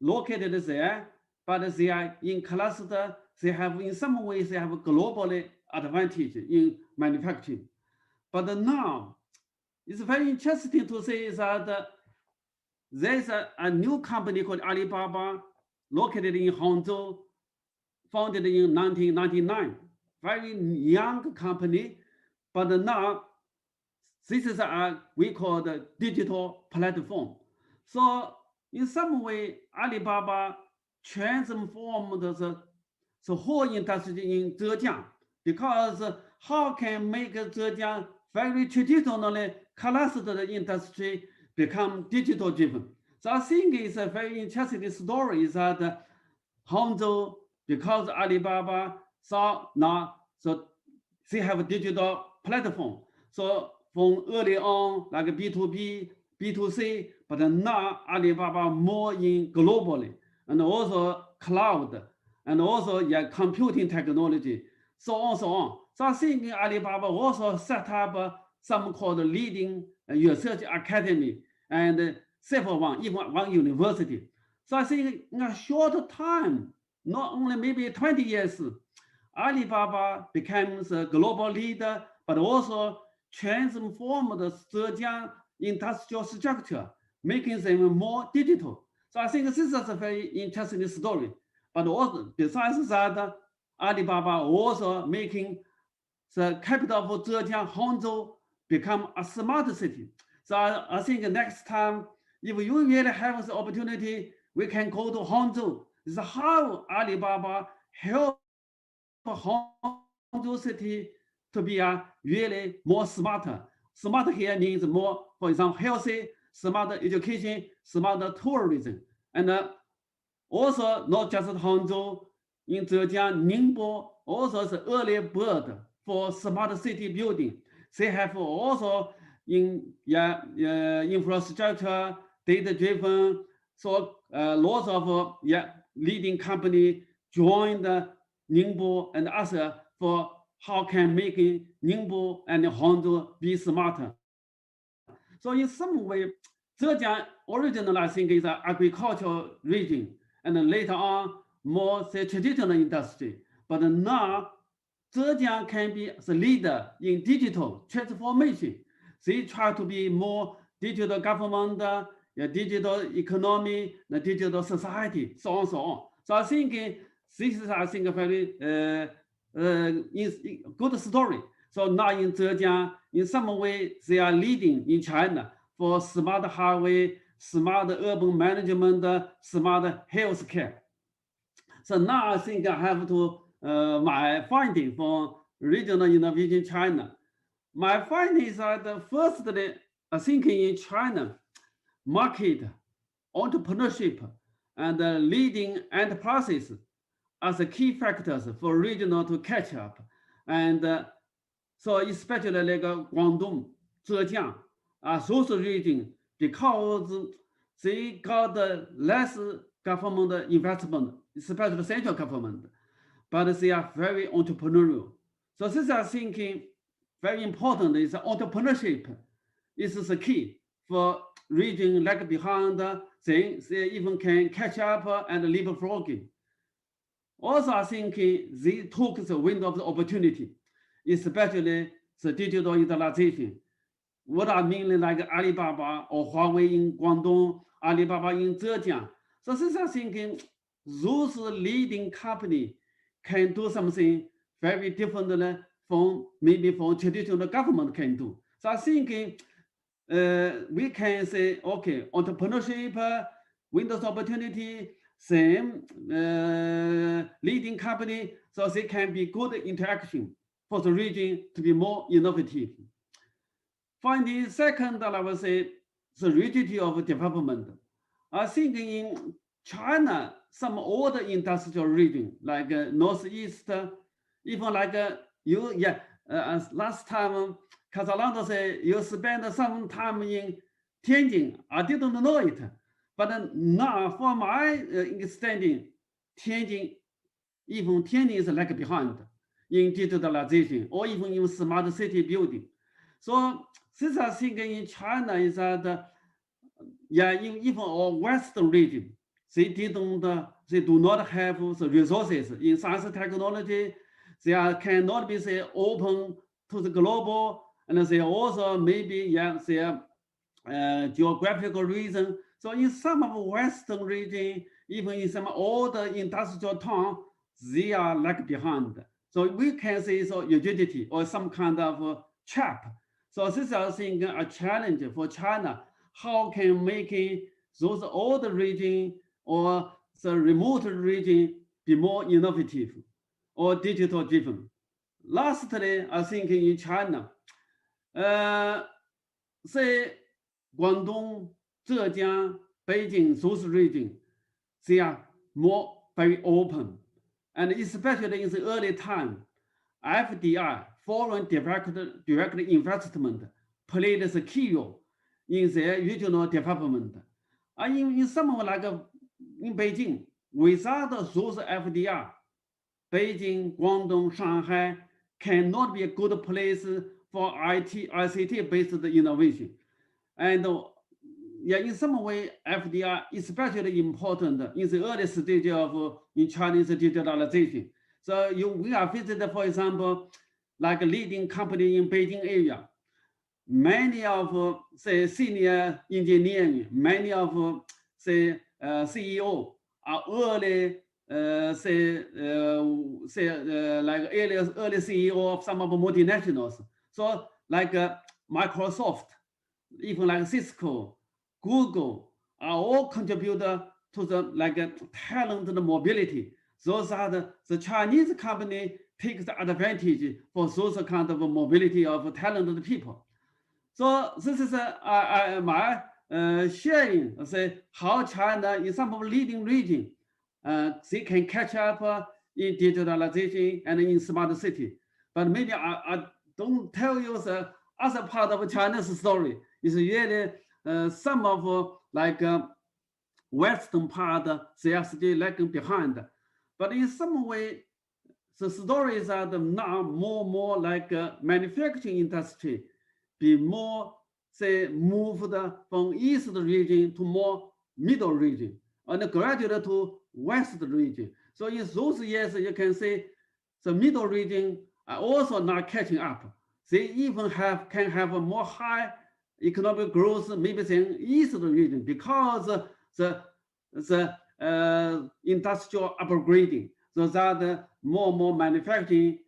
located there, but they are in cluster. They have, in some ways, they have a global advantage in manufacturing. But now, it's very interesting to say that there's a new company called Alibaba, located in Hangzhou, founded in 1999. Very young company, but now this is we call the digital platform. So in some way, Alibaba transformed the whole industry in Zhejiang, because how can make Zhejiang very traditionally clustered industry become digital driven? So I think it's a very interesting story is that Hangzhou, because Alibaba saw now, so they have a digital platform. So from early on, like B2B, B2C, but now Alibaba more in globally, and also cloud, and also computing technology, so on, so on. So I think Alibaba also set up some called leading research academy, and several one, even one university. So I think in a short time, not only maybe 20 years, Alibaba becomes a global leader, but also transformed the Zhejiang industrial structure, making them more digital. So I think this is a very interesting story. But also, besides that, Alibaba also making the capital of Zhejiang, Hangzhou, become a smart city. So I think next time, if you really have the opportunity, we can go to Hangzhou. This is how Alibaba help Hangzhou city to be really more smarter. Smart here means more, for example, healthy, smart education, smart tourism. And also not just Hangzhou, in Zhejiang, Ningbo also is an early bird for smart city building. They have also in infrastructure, data-driven, so lots of leading company joined Ningbo and others for how can making Ningbo and Hangzhou be smarter. So in some way, Zhejiang originally I think is an agricultural region, and later on more say traditional industry. But now Zhejiang can be the leader in digital transformation. They try to be more digital government, digital economy, the digital society, so on, so on. So I think this is, I think, a very good story. So now in Zhejiang, in some way, they are leading in China for smart highway, smart urban management, smart healthcare. So now I think I have to my finding from regional innovation China. My finding is that firstly, I think in China, market, entrepreneurship, and leading enterprises are the key factors for regional to catch up. And so especially like Guangdong, Zhejiang, those regions, because they got less government investment, especially central government, but they are very entrepreneurial. So this I think very important is entrepreneurship is the key for region lag behind, they even can catch up and leapfrogging. Also, I think they took the window of the opportunity, especially the digital utilization. What I mean like Alibaba or Huawei in Guangdong, Alibaba in Zhejiang. So this I think those leading company can do something very different from maybe from traditional government can do. So I think we can say, okay, entrepreneurship, Windows opportunity, same leading company, so they can be good interaction for the region to be more innovative. Finally, second, I will say the rigidity of development. I think in China, some older industrial region like Northeast, even like last time, Cassiolato said you spend some time in Tianjin. I didn't know it, but now from my understanding, even Tianjin is like behind in digitalization or even in smart city building. So this I think in China is that even our Western region, they do not have the resources in science and technology. They cannot be say open to the global, and they also maybe their geographical reason. So in some of Western region, even in some older industrial town, they are lag behind. So we can say so rigidity or some kind of trap. So this is I think a challenge for China. How can making those older region or the remote region be more innovative or digital driven? Lastly, I think in China, say Guangdong, Zhejiang, Beijing, those regions, they are more very open. And especially in the early time, FDI, foreign direct investment, played a key role in their regional development. In somewhere like in Beijing, without those FDI, Beijing, Guangdong, Shanghai cannot be a good place for ICT-based innovation. And in some way, FDI is especially important in the early stage of in Chinese digitalization. So we are visited, for example, like a leading company in Beijing area. Many of say senior engineering, many of say CEO are early like early CEO of some of the multinationals. So like Microsoft, even like Cisco, Google are all contributor to the like talent mobility. Those are the Chinese company takes the advantage for those kind of mobility of talented people. So this is my sharing, say how China in some of leading region, they can catch up in digitalization and in smart city. But maybe I don't tell you the other part of China's story. It's really some of like Western part, they are still lagging behind. But in some way, the stories are now more like manufacturing industry, be more, say, moved from east region to more middle region, and gradually to west region. So in those years, you can say the middle region are also not catching up. They even can have a more high economic growth maybe than east region because the industrial upgrading, so that more manufacturing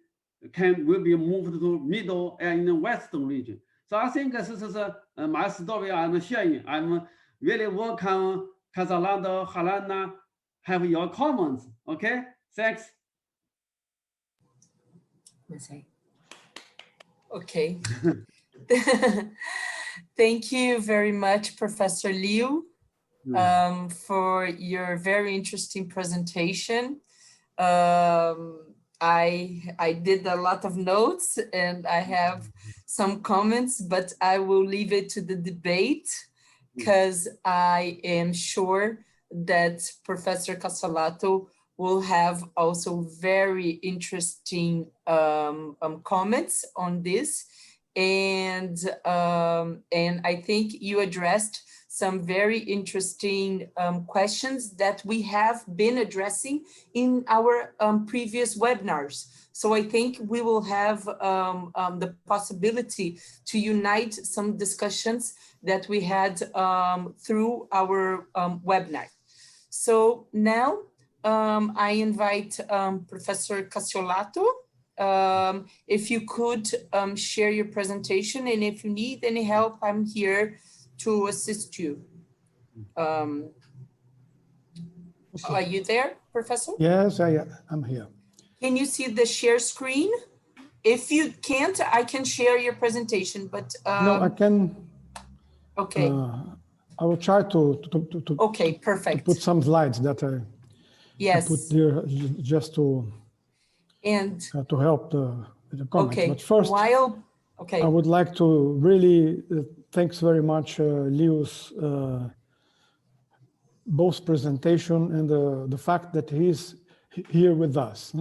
will be moved to middle and in the western region. So I think this is my story I'm sharing. I'm really welcome Cassiolato, Helena, have your comments. Okay, thanks. Okay. Thank you very much, Professor Liu, for your very interesting presentation. I did a lot of notes and I have some comments, but I will leave it to the debate because I am sure that Professor Cassiolato will have also very interesting comments on this. And I think you addressed some very interesting questions that we have been addressing in our previous webinars. So I think we will have the possibility to unite some discussions that we had through our webinar. So now I invite Professor Cassiolato if you could share your presentation, and if you need any help, I'm here to assist you. Are you there, Professor? Yes, I'm here. Can you see the share screen? If you can't, I can share your presentation, but No, I can. okay. I will try to Okay, perfect. to put some slides that I put there just to help the comments. Okay. But first, I would like to really thanks very much Liu's both presentation and the fact that he's here with us.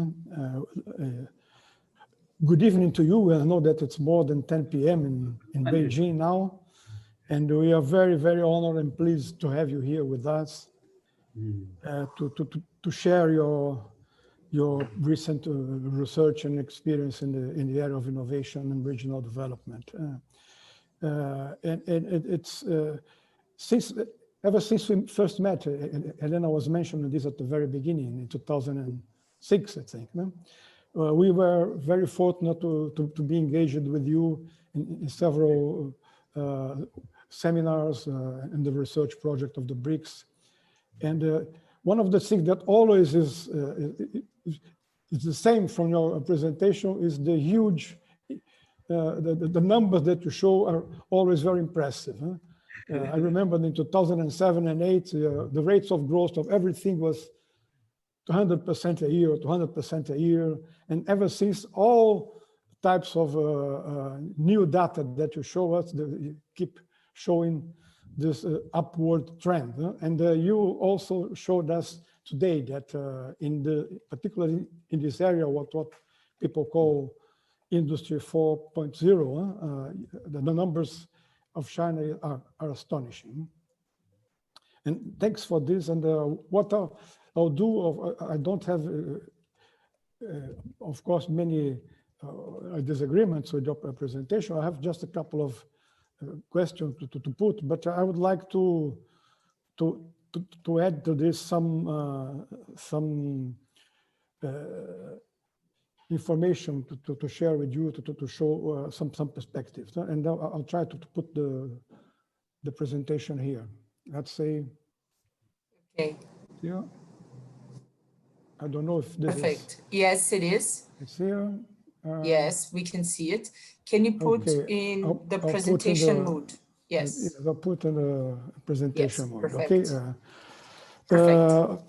Good evening to you. I know that it's more than 10 p.m. in Beijing now, and we are very, very honored and pleased to have you here with us to share your recent research and experience in the area of innovation and regional development. And it's ever since we first met, Helena was mentioning this at the very beginning in 2006, I think. No? We were very fortunate to be engaged with you in several seminars in the research project of the BRICS. And one of the things that always is the same from your presentation is the huge, the numbers that you show are always very impressive. Huh? I remember in 2007 and 8, the rates of growth of everything was 200% a year, 200% a year. And ever since, all types of new data that you show us, you keep showing this upward trend. And you also showed us today that particularly in this area, what people call Industry 4.0, the numbers of China are astonishing. And thanks for this. And what I'll do, I don't have, of course, many disagreements with your presentation. I have just a couple of questions to put, but I would like to add to this some information to share with you to show some perspectives, and I'll try to put the presentation here. Let's say. Okay. Yeah. I don't know if this perfect. Yes, it is. It's here. Yes, we can see it. Can you put in the presentation mode? Yes. I'll put in the presentation mode. Perfect. Okay.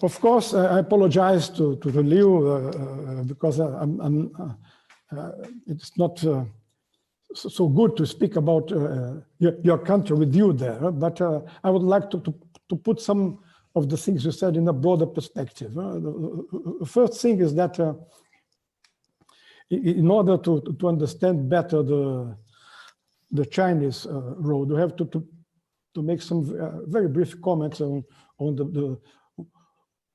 Of course, I apologize to Liu because it's not so good to speak about your country with you there, but I would like to put some of the things you said in a broader perspective. The first thing is that in order to understand better the Chinese road, we have to make some very brief comments on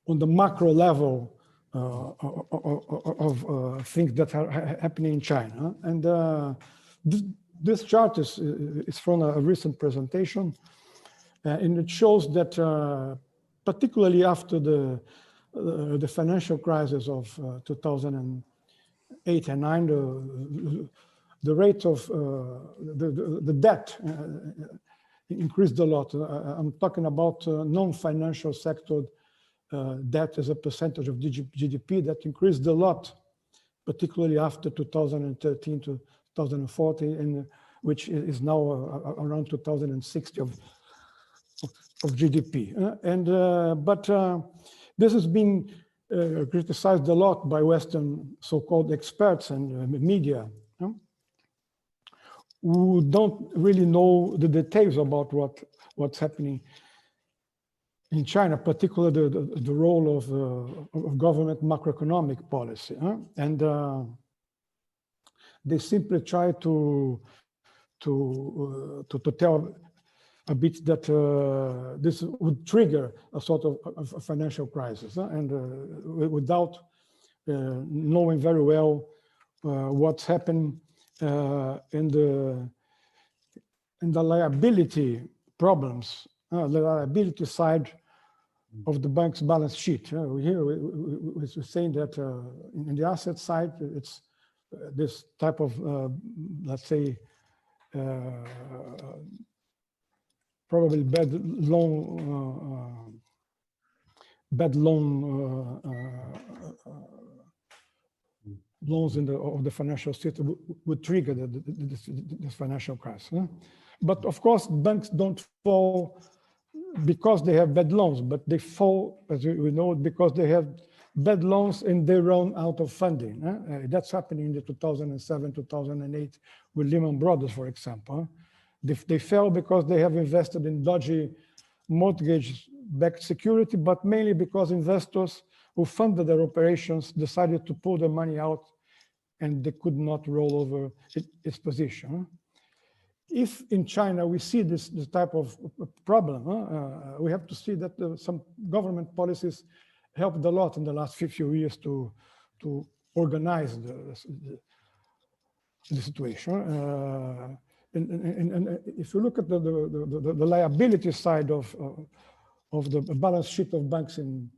the macro level of things that are happening in China. And this chart is from a recent presentation, and it shows that particularly after the financial crisis of 2008 and 9, the rate of the debt increased a lot. I'm talking about non-financial sector debt as a percentage of GDP that increased a lot, particularly after 2013 to 2040, and which is now around 2060 of GDP. But this has been criticized a lot by Western so-called experts and media, who don't really know the details about what's happening in China, particularly the role of government macroeconomic policy. And they simply try to tell a bit that this would trigger a sort of a financial crisis, and without knowing very well what's happened in the liability problems, the liability side of the bank's balance sheet. Here we're saying that in the asset side, it's this type of, let's say, probably bad loans in the financial system would trigger this financial crisis. Huh? But of course, banks don't fall because they have bad loans, but they fall, as we know, because they have bad loans and they run out of funding. Huh? That's happening in the 2007, 2008 with Lehman Brothers, for example. Huh? They fell because they have invested in dodgy mortgage-backed security, but mainly because investors who funded their operations decided to pull their money out and they could not roll over its position. If in China we see this type of problem, we have to see that some government policies helped a lot in the last few years to organize the situation. And if you look at the liability side of the balance sheet of banks in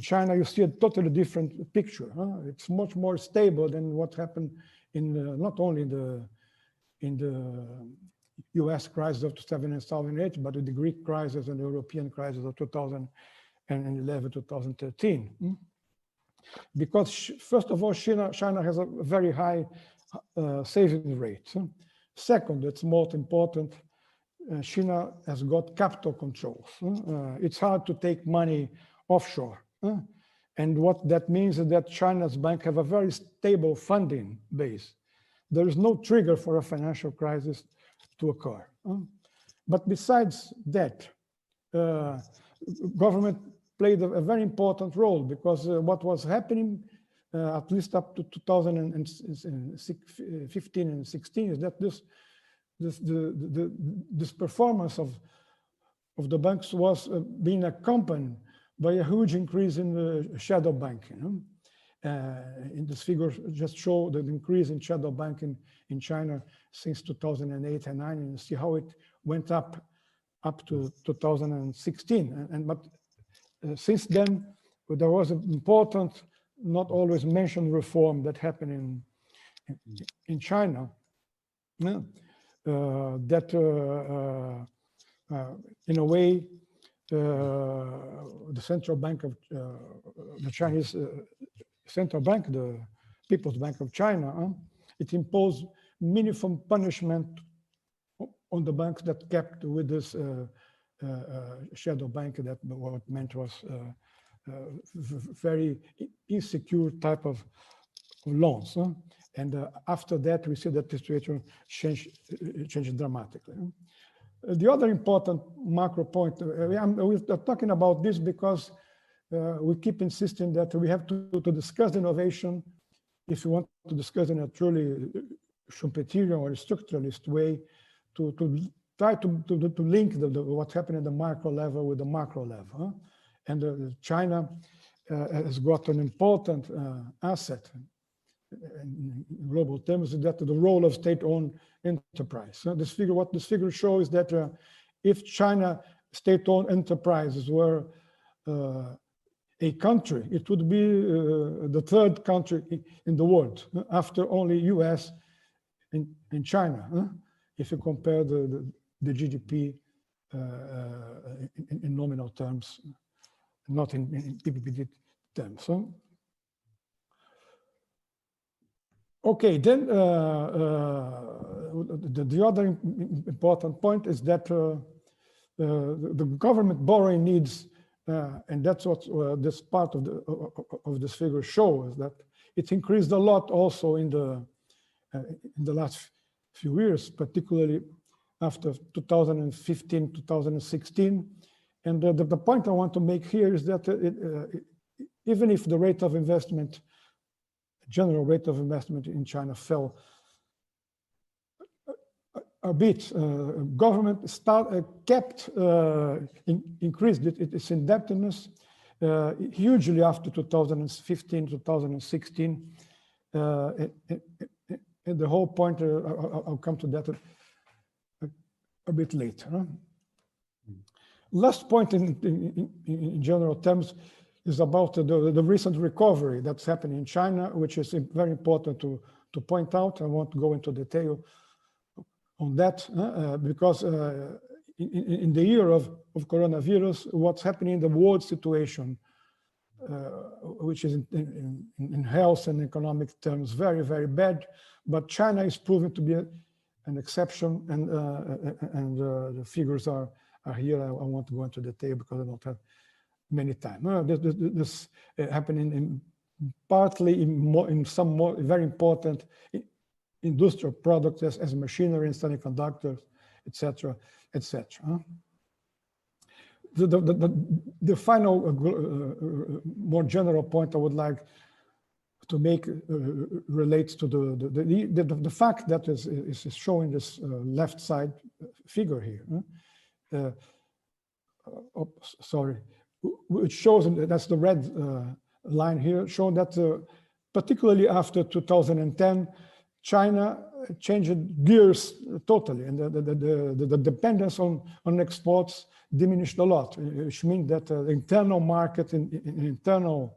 China, you see a totally different picture. It's much more stable than what happened in not only in the US crisis of 2007-2008, but in the Greek crisis and the European crisis of 2011, 2013. Because first of all, China has a very high savings rate. Second, it's most important, China has got capital controls. It's hard to take money offshore. And what that means is that China's banks have a very stable funding base. There is no trigger for a financial crisis to occur. But besides that, government played a very important role, because what was happening, at least up to 2015 and 16, is that this performance of the banks was being accompanied by a huge increase in the shadow banking. In this figure just show the increase in shadow banking in China since 2008 and 9, and you see how it went up to 2016. But since then, there was an important, not always mentioned reform that happened in China. That in a way, the central bank of the Chinese central bank, the People's Bank of China, it imposed minimum punishment on the banks that kept with this shadow bank, that what it meant was very insecure type of loans. And after that, we see that the situation changed dramatically. The other important macro point, we're talking about this because we keep insisting that we have to discuss innovation if you want to discuss in a truly Schumpeterian or structuralist way, to try to link what's happening at the micro level with the macro level. And China has got an important asset in global terms, that the role of state-owned enterprise. What this figure shows is that if China state-owned enterprises were a country, it would be the third country in the world, after only US and China, if you compare the GDP in nominal terms, not in PPP terms. Okay, then the other important point is that the government borrowing needs, and that's what this part of this figure shows, that it's increased a lot also in the last few years, particularly after 2015, 2016. And the point I want to make here is that even if the rate of investment, general rate of investment in China fell a bit, government increased its indebtedness hugely after 2015, 2016. And the whole point, I'll come to that a bit later. Last point in general terms is about the recent recovery that's happening in China, which is very important to to point out. I won't go into detail on that because in the year of coronavirus, what's happening in the world situation, which is in health and economic terms very, very bad, but China is proven to be an exception, and the figures are here. I won't go into detail because I don't have many time. This happening partly in some more very important industrial products as machinery and semiconductors, etc., etc. The final more general point I would like to make relates to the fact that is showing this left side figure here. Sorry, which shows, that's the red line here, showing that particularly after 2010, China changed gears totally, and the dependence on exports diminished a lot, which means that the internal market and internal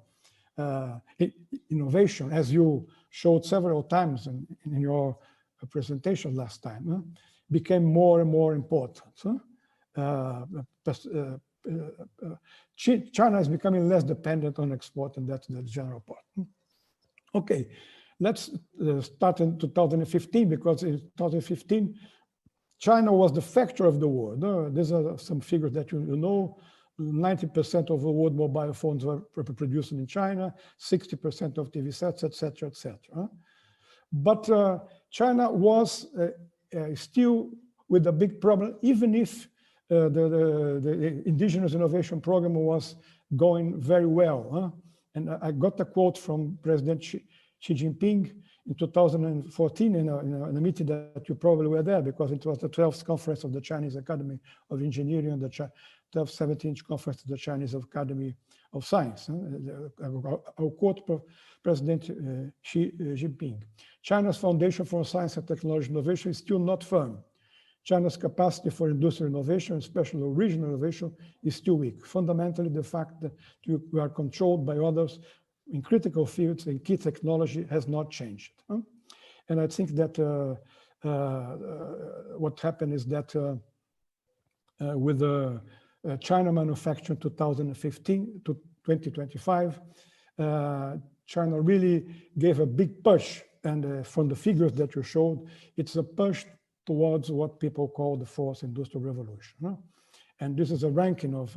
innovation, as you showed several times in your presentation last time, became more and more important. China is becoming less dependent on export, and that's the general part. Okay, let's start in 2015, because in 2015, China was the factory of the world. These are some figures that you know. 90% of the world mobile phones were produced in China, 60% of TV sets, etc., etc. But China was still with a big problem, even if the indigenous innovation program was going very well. And I got a quote from President Xi Jinping in 2014 in a meeting that you probably were there, because it was the 12th conference of the Chinese Academy of Engineering and the 12th, 17th conference of the Chinese Academy of Science. I'll quote President Xi Jinping. China's foundation for science and technology innovation is still not firm. China's capacity for industrial innovation, especially regional innovation, is still weak. Fundamentally, the fact that we are controlled by others in critical fields and key technology has not changed. And I think that what happened is that with the China manufacturing 2015 to 2025, China really gave a big push. And from the figures that you showed, it's a push towards what people call the fourth industrial revolution. And this is a ranking of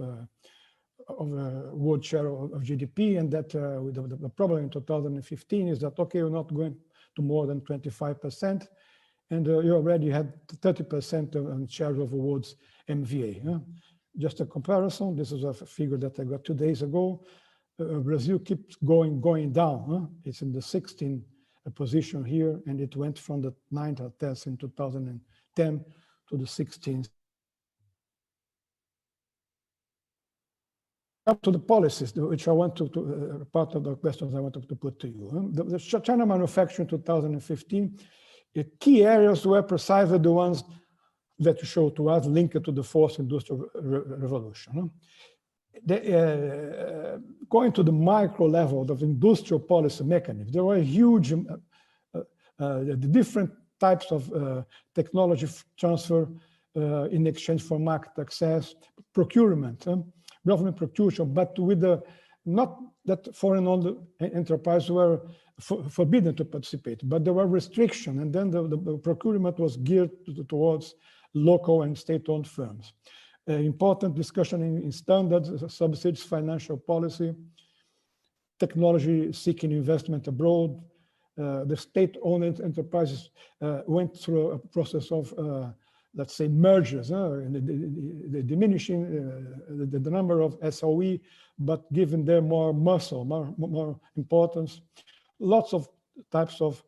world share of GDP, and that the problem in 2015 is that, okay, we're not going to more than 25%, and you already had 30% of share of the world's MVA. Just a comparison, this is a figure that I got 2 days ago. Brazil keeps going down. It's in the 16th position here, and it went from the 9th or 10th in 2010 to the 16th. Up to the policies, which I want to part of the questions I wanted to put to you. The China manufacturing 2015, the key areas were precisely the ones that you showed to us, linked to the fourth industrial revolution. Going to the micro level of industrial policy mechanisms, there were huge, the different types of technology transfer in exchange for market access, procurement, government procurement, but with the, not that foreign-owned enterprises were forbidden to participate, but there were restrictions, and then the procurement was geared towards local and state-owned firms. Important discussion in standards, subsidies, financial policy, technology seeking investment abroad. The state-owned enterprises went through a process of, let's say, mergers, the diminishing the number of SOE, but giving them more muscle, more importance. Lots of types of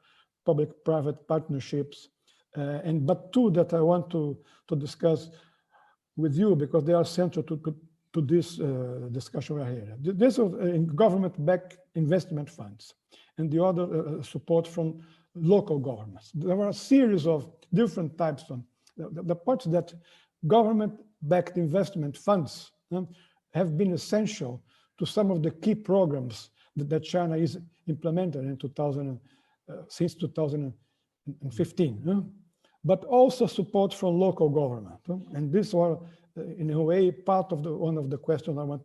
public-private partnerships, but two that I want to discuss with you, because they are central to this discussion right here. This is in government-backed investment funds, and the other support from local governments. There were a series of different types of the parts that government-backed investment funds have been essential to some of the key programs that China is implemented in 2015 since 2015, but also support from local government. And this was, in a way, part of one of the questions I want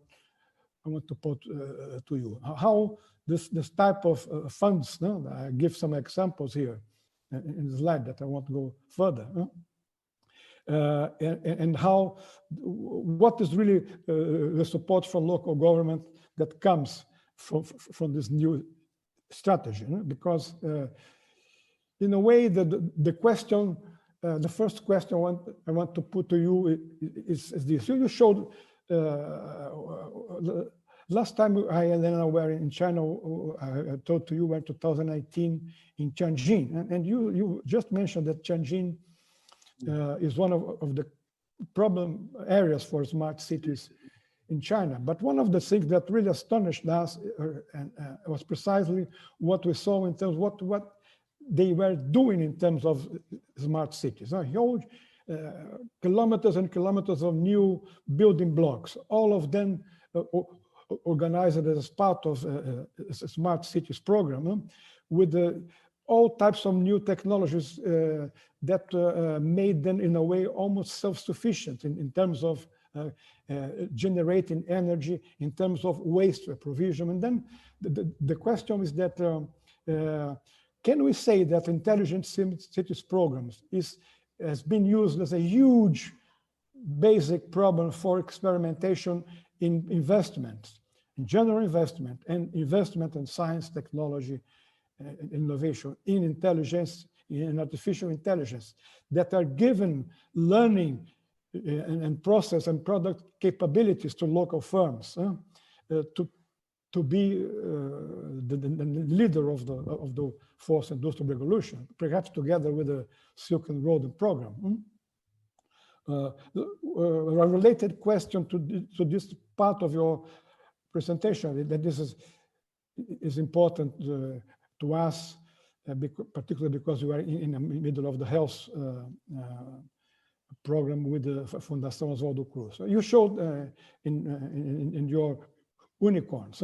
to put to you. How this type of funds, I give some examples here in the slide that I want to go further. And how, what is really the support from local government that comes from this new strategy? Because in a way, the question, the first question I want to put to you is this. You showed, last time I and Helena were in China, I told to you were 2019 in Tianjin, and you just mentioned that Tianjin is one of the problem areas for smart cities in China. But one of the things that really astonished us was precisely what we saw in terms of what they were doing in terms of smart cities. Huge kilometers and kilometers of new building blocks, all of them organized as part of a smart cities program with all types of new technologies that made them in a way almost self-sufficient in terms of generating energy, in terms of waste provision. And then the question is that can we say that intelligent cities programs has been used as a huge basic problem for experimentation in investments, in general investment, and investment in science, technology, innovation, in intelligence, in artificial intelligence, that are given learning and process and product capabilities to local firms to be the leader of the fourth industrial revolution, perhaps together with the Silk Road program. A related question to this part of your presentation, that this is important to us, particularly because we are in the middle of the health program with the Fundação Oswaldo Cruz. You showed in your unicorns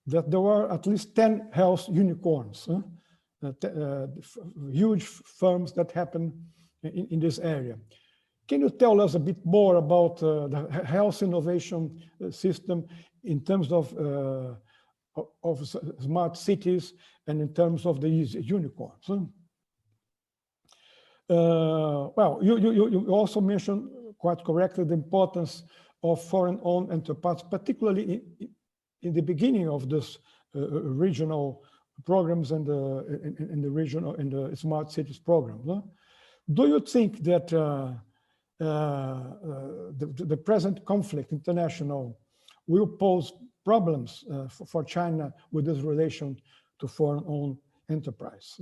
that there were at least 10 health unicorns, huge firms that happen in this area. Can you tell us a bit more about the health innovation system in terms of smart cities and in terms of these unicorns? Well, you also mentioned quite correctly the importance of foreign-owned enterprise, particularly in the beginning of this regional programs and the smart cities program. Do you think that the present conflict international will pose problems for China with this relation to foreign-owned enterprise?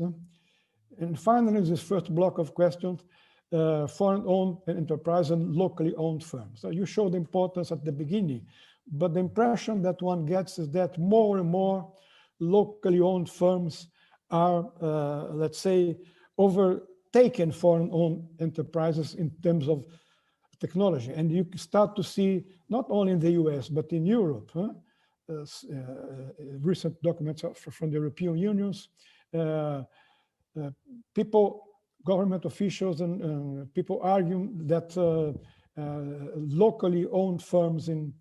And finally, this first block of questions, foreign-owned enterprise and locally owned firms. So you showed the importance at the beginning, but the impression that one gets is that more and more locally owned firms are, let's say, overtaken foreign-owned enterprises in terms of technology. And you start to see, not only in the US, but in Europe, recent documents from the European Unions, people, government officials and people argue that locally owned firms in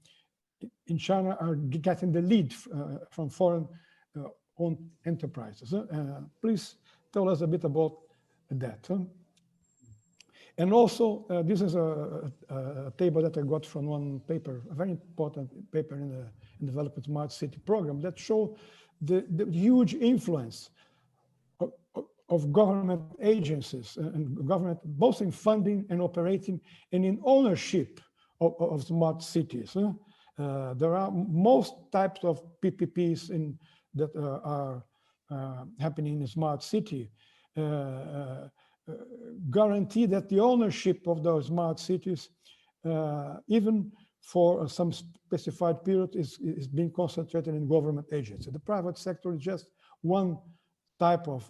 China are getting the lead from foreign-owned enterprises. Please tell us a bit about that. And also, this is a table that I got from one paper, a very important paper in the Development Smart City program that show the huge influence of government agencies and government, both in funding and operating and in ownership of smart cities. There are most types of PPPs that are happening in a smart city. Guarantee that the ownership of those smart cities, even for some specified period, is being concentrated in government agencies. The private sector is just one type of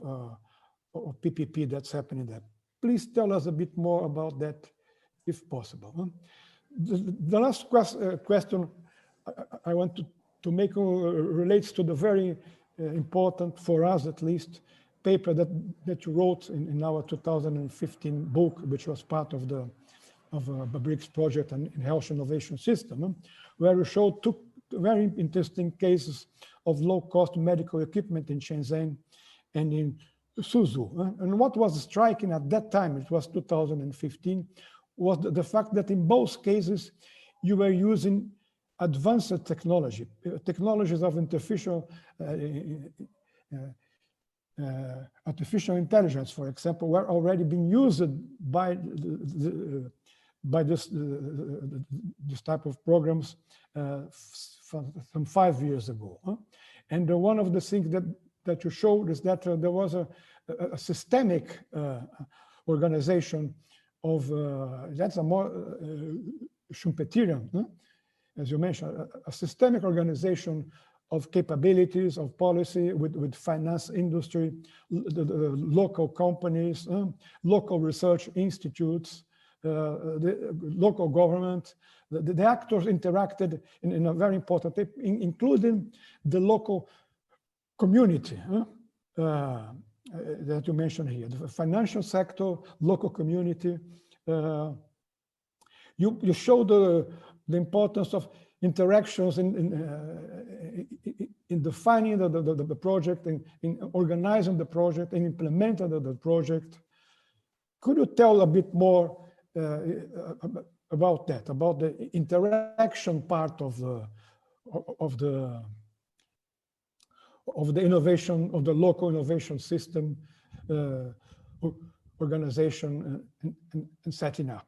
PPP that's happening there. Please tell us a bit more about that, if possible. The last question I want to make relates to the very important, for us at least, paper that you wrote in our 2015 book, which was part of the BRICS project and health innovation system, where you showed two very interesting cases of low-cost medical equipment in Shenzhen and in Suzhou. And what was striking at that time, it was 2015, was the fact that in both cases, you were using advanced technologies of artificial intelligence, for example, were already being used by this type of programs some 5 years ago. And one of the things that you showed is that there was a systemic organization of, that's a more Schumpeterian, as you mentioned, a systemic organization of capabilities, of policy with finance industry, the local companies, local research institutes, the local government. The actors interacted in a very important way, including the local community that you mentioned here, the financial sector, local community. You show the importance of interactions in defining the project, in organizing the project, and implementing the project. Could you tell a bit more about that, about the interaction part of the innovation, of the local innovation system organization and setting up?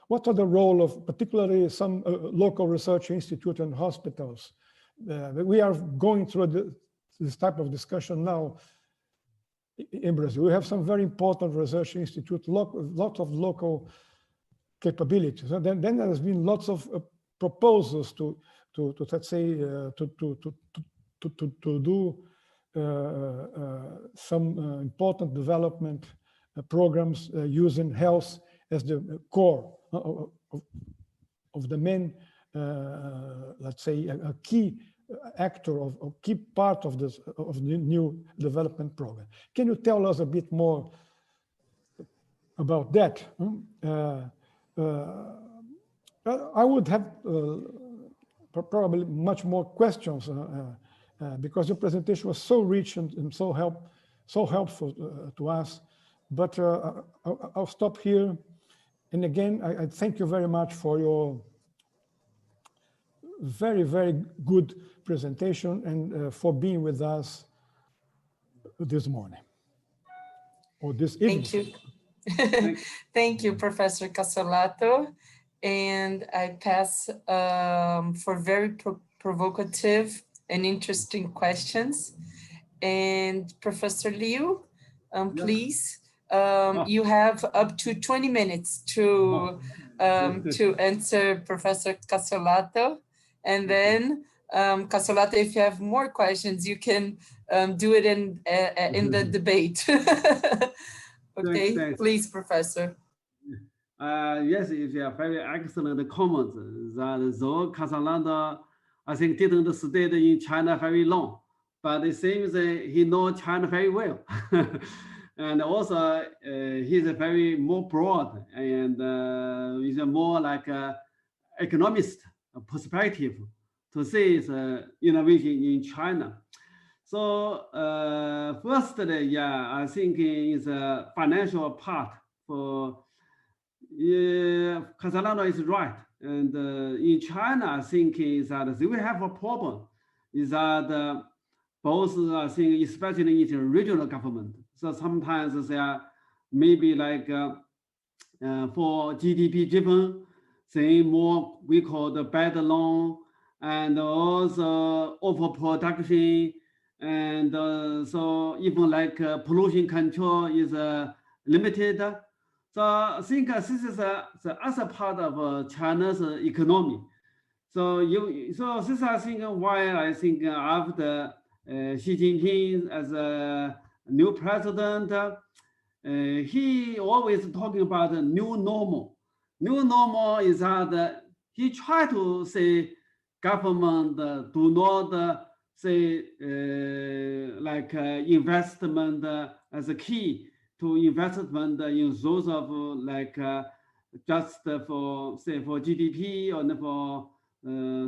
What are the role of particularly some local research institute and hospitals? We are going through this type of discussion now in Brazil. We have some very important research institutes, lots of local capabilities. And then there has been lots of proposals to let's say to do some important development programs using health as the core of the main, let's say, a key actor of key part of the new development program. Can you tell us a bit more about that? I would have probably much more questions because your presentation was so rich and so helpful to us. But I'll stop here. And again, I thank you very much for your very, very good presentation and for being with us this morning or this evening. Thank you. Thank you, Professor Cassiolato. And I pass for very provocative and interesting questions. And Professor Liu, please, you have up to 20 minutes to answer Professor Cassiolato. And then, Cassiolato, if you have more questions, you can do it in the debate. Okay, thanks. Please, Professor. Yes, it's a very excellent comment that though Cassiolato, I think, didn't stay in China very long, but it seems he knows China very well. And also, he's a very more broad and he's a more like a economist perspective to see innovation in China. So firstly, yeah, I think is a financial part for Cassiolato is right. And in China, I think is that we have a problem is that both, I think, especially in the regional government. So sometimes they are maybe like for GDP driven, say more we call the bad loan and also overproduction. And so even like pollution control is limited. So I think this is the other part of China's economy. So this is I think why I think after Xi Jinping as a new president, he always talking about the new normal. New normal is that he tried to say government do not say, like investment as a key to investment in those of like just for say for GDP or for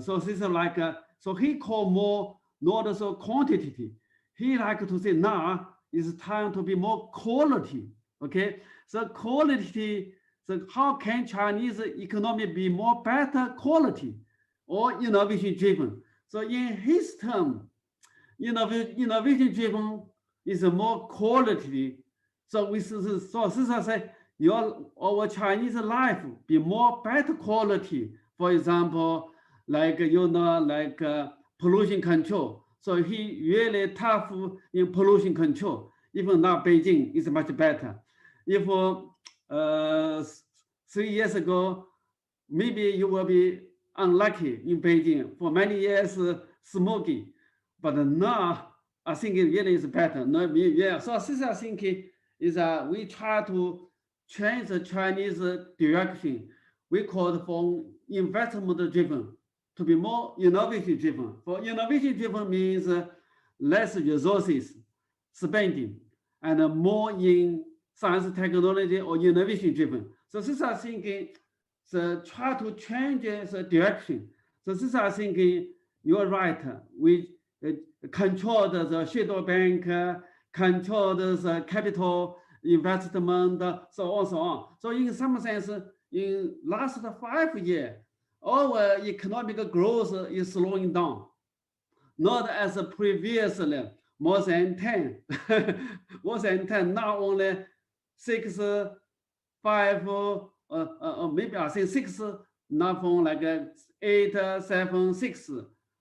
so this is like so he call more not so quantity. He like to say now it's time to be more quality. Okay, so quality. So how can Chinese economy be more better quality or innovation driven? So in his term, innovation driven is a more quality. So we so this I say our Chinese life be more better quality. For example, like like pollution control. So he really tough in pollution control. Even now Beijing is much better. If 3 years ago, maybe you will be unlucky in Beijing for many years smoking, but now I think it really is better. No, yeah. So this I think is we try to change the Chinese direction. We call it from investment driven to be more innovation driven. For innovation driven means less resources spending and more in science, technology, or innovation driven. So this I think so try to change the direction. So this I think you're right. We control the shadow bank, control the capital investment, so on, so on. So in some sense, in last 5 years, our economic growth is slowing down, not as previously more than 10, more than 10. Now only 6, 5, maybe I think 6. Now from like 8, 7, 6.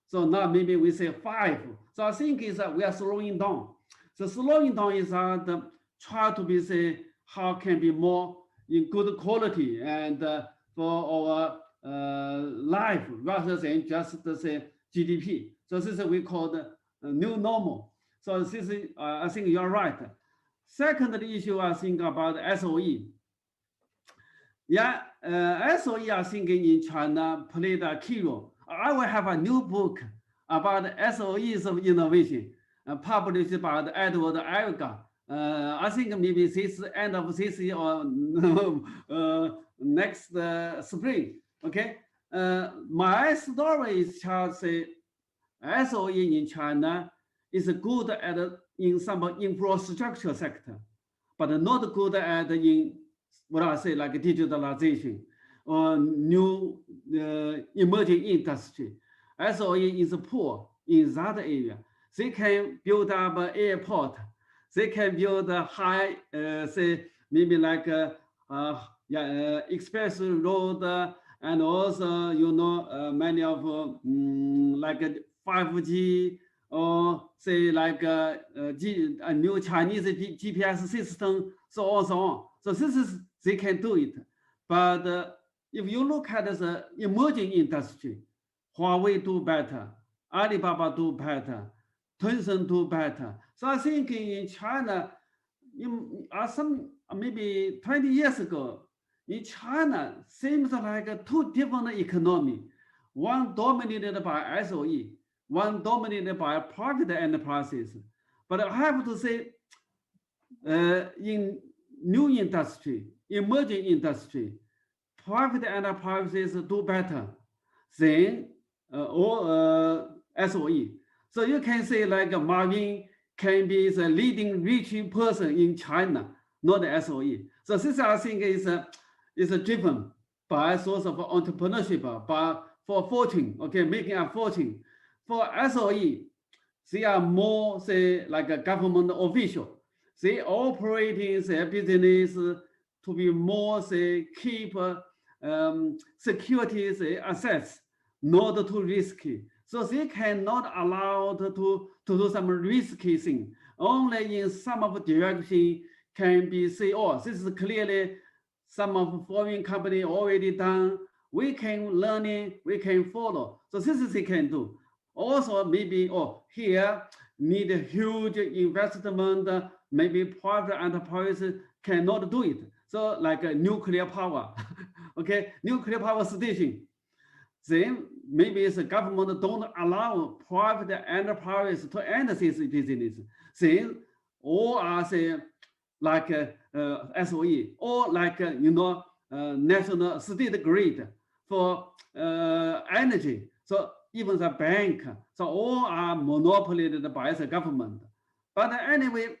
So now maybe we say 5. So I think is that we are slowing down. So slowing down is try to be say how can be more in good quality and for our life rather than just say GDP. So this is we call the new normal. So this is I think you're right. Second issue I think about SOE. Yeah, SOE I think in China played a key role. I will have a new book about SOEs of innovation, published by Edward Elgar. I think maybe this end of this year or next spring. Okay, my story is to say SOE in China is good at in some infrastructure sector, but not good at in what I say like digitalization or new emerging industry. SOE is poor in that area. They can build up an airport. They can build a high, say maybe like express road, and also many of like 5G or say like a new Chinese GPS system, so on, so on. So this is they can do it, but if you look at the emerging industry, Huawei do better, Alibaba do better, Tencent do better. So I think in China, some maybe 20 years ago, in China seems like two different economy. One dominated by SOE, one dominated by private enterprises. But I have to say, in new industry, emerging industry, private enterprises do better than SOE. So you can say like Marvin can be the leading rich person in China, not the SOE. So this I think is driven by a source of entrepreneurship, but for fortune, okay, making a fortune. For SOE, they are more say like a government official. They operating their business to be more say keep security say, assets, not too risky. So they cannot allow to do some risky thing. Only in some of the direction can be say, oh, this is clearly some of foreign company already done. We can learn it, we can follow. So this is they can do. Also maybe, oh, here need a huge investment, maybe private enterprises cannot do it. So like a nuclear power, okay, nuclear power station. then maybe the government don't allow private enterprise to enter this business. Then all are say like SOE or like national state grid for energy. So even the bank, so all are monopolized by the government. But anyway,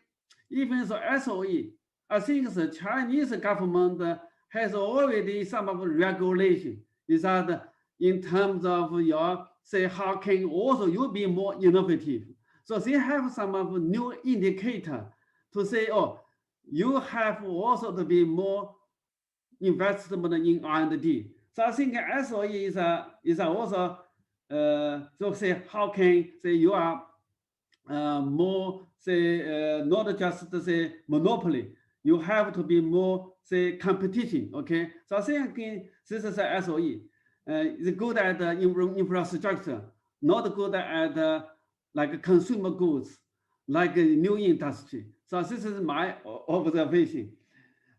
even the SOE, I think the Chinese government has already some of the regulation. Is that in terms of your say how can also you be more innovative? So they have some of new indicator to say, oh, you have also to be more investment in R&D. So I think SOE is also so say how can say you are more say not just say monopoly. You have to be more say competition. Okay, so I think this is a SOE. It's good at infrastructure, not good at like consumer goods, like a new industry. So this is my observation.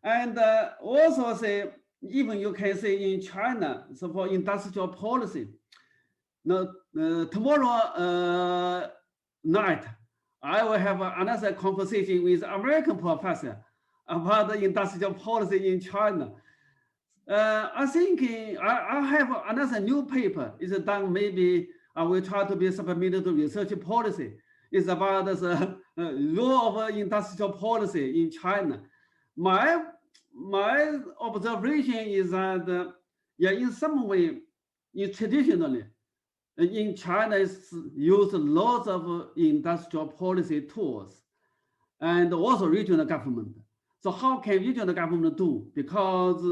And also say, even you can say in China, so for industrial policy, now tomorrow night, I will have another conversation with American professor about the industrial policy in China. I think I have another new paper. It's done maybe I will try to be submitted to research policy. It's about the law of industrial policy in China. My observation is that yeah, in some way, traditionally, in China is used lots of industrial policy tools and also regional government. So how can regional government do? Because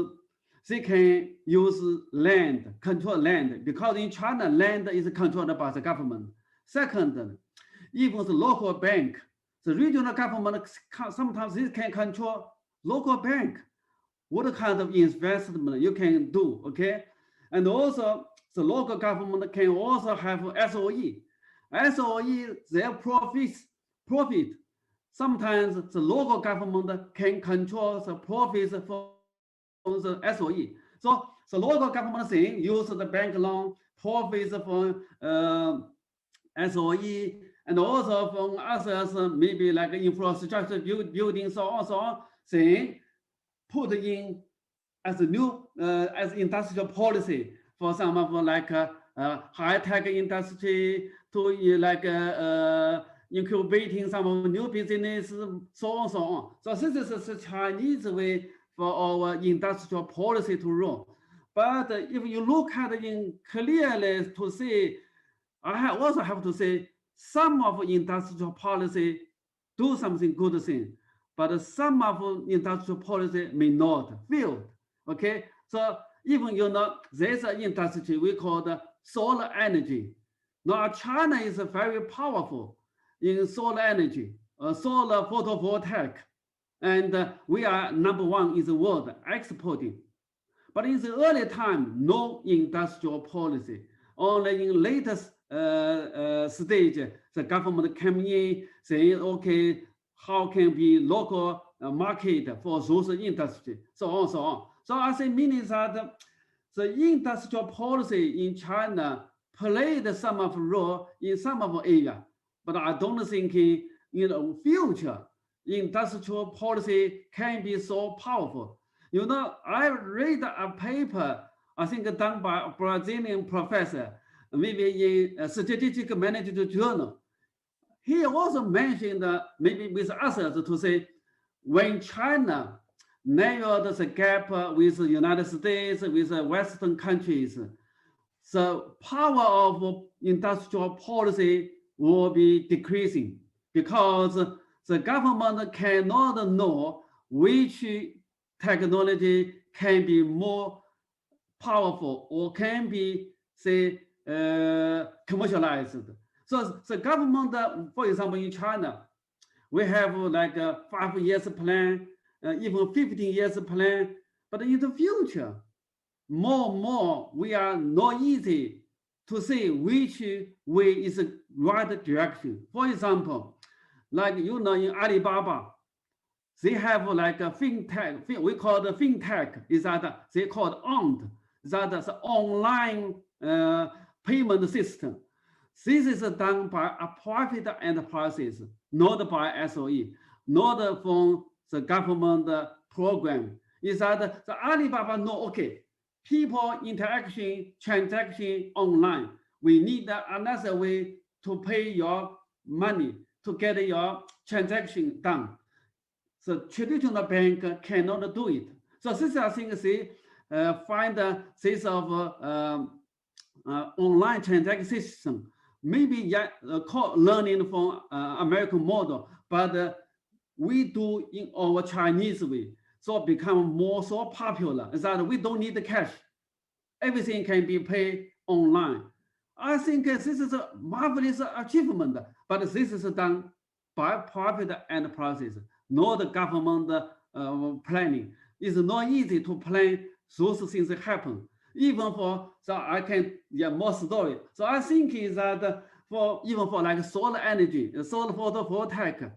they can use land, control land, because in China, land is controlled by the government. Second, even the local bank, the regional government, sometimes they can control local bank. What kind of investment you can do, okay? And also, the local government can also have SOE. SOE, their profit. Sometimes the local government can control the profits from the SOE. So the local government thing use the bank loan profits from SOE and also from others, maybe like infrastructure building, so on, thing put in as a new as industrial policy for some of like high-tech industry to like incubating some of new business, so on. So this is the Chinese way for our industrial policy to run. But if you look at it clearly to see, I also have to say some of industrial policy do something good thing, but some of industrial policy may not fail. Okay, so even there's an industry we call the solar energy. Now China is very powerful in solar energy, solar photovoltaic, and we are #1 in the world exporting. But in the early time, no industrial policy. Only in latest stage, the government came in saying, okay, how can be local market for those industry, so on. So I think meaning that the industrial policy in China played some of role in some of area, but I don't think future industrial policy can be so powerful. I read a paper, I think done by a Brazilian professor, maybe in a strategic management journal. He also mentioned maybe with others to say, when China narrowed the gap with the United States, with Western countries, the power of industrial policy will be decreasing because the government cannot know which technology can be more powerful or can be, say, commercialized. So the government, for example, in China, we have like a 5 years plan, even 15 years plan, but in the future, more, we are not easy to say which way is the right direction. For example, like in Alibaba, they have like a fintech, we call the fintech, is that they call it that is online payment system. This is done by a private enterprises, not by SOE, not from the government program. Is that the Alibaba know, okay, people interaction, transaction online, we need another way to pay your money, to get your transaction done. The traditional bank cannot do it. So this, I think, they find this of online transaction system, maybe learning from American model, but we do in our Chinese way. So become more so popular is that we don't need the cash. Everything can be paid online. I think this is a marvelous achievement, but this is done by private enterprises, not the government planning. It's not easy to plan those things that happen. Even for, so I can, more story. So I think is that for even for like solar energy, solar photovoltaic,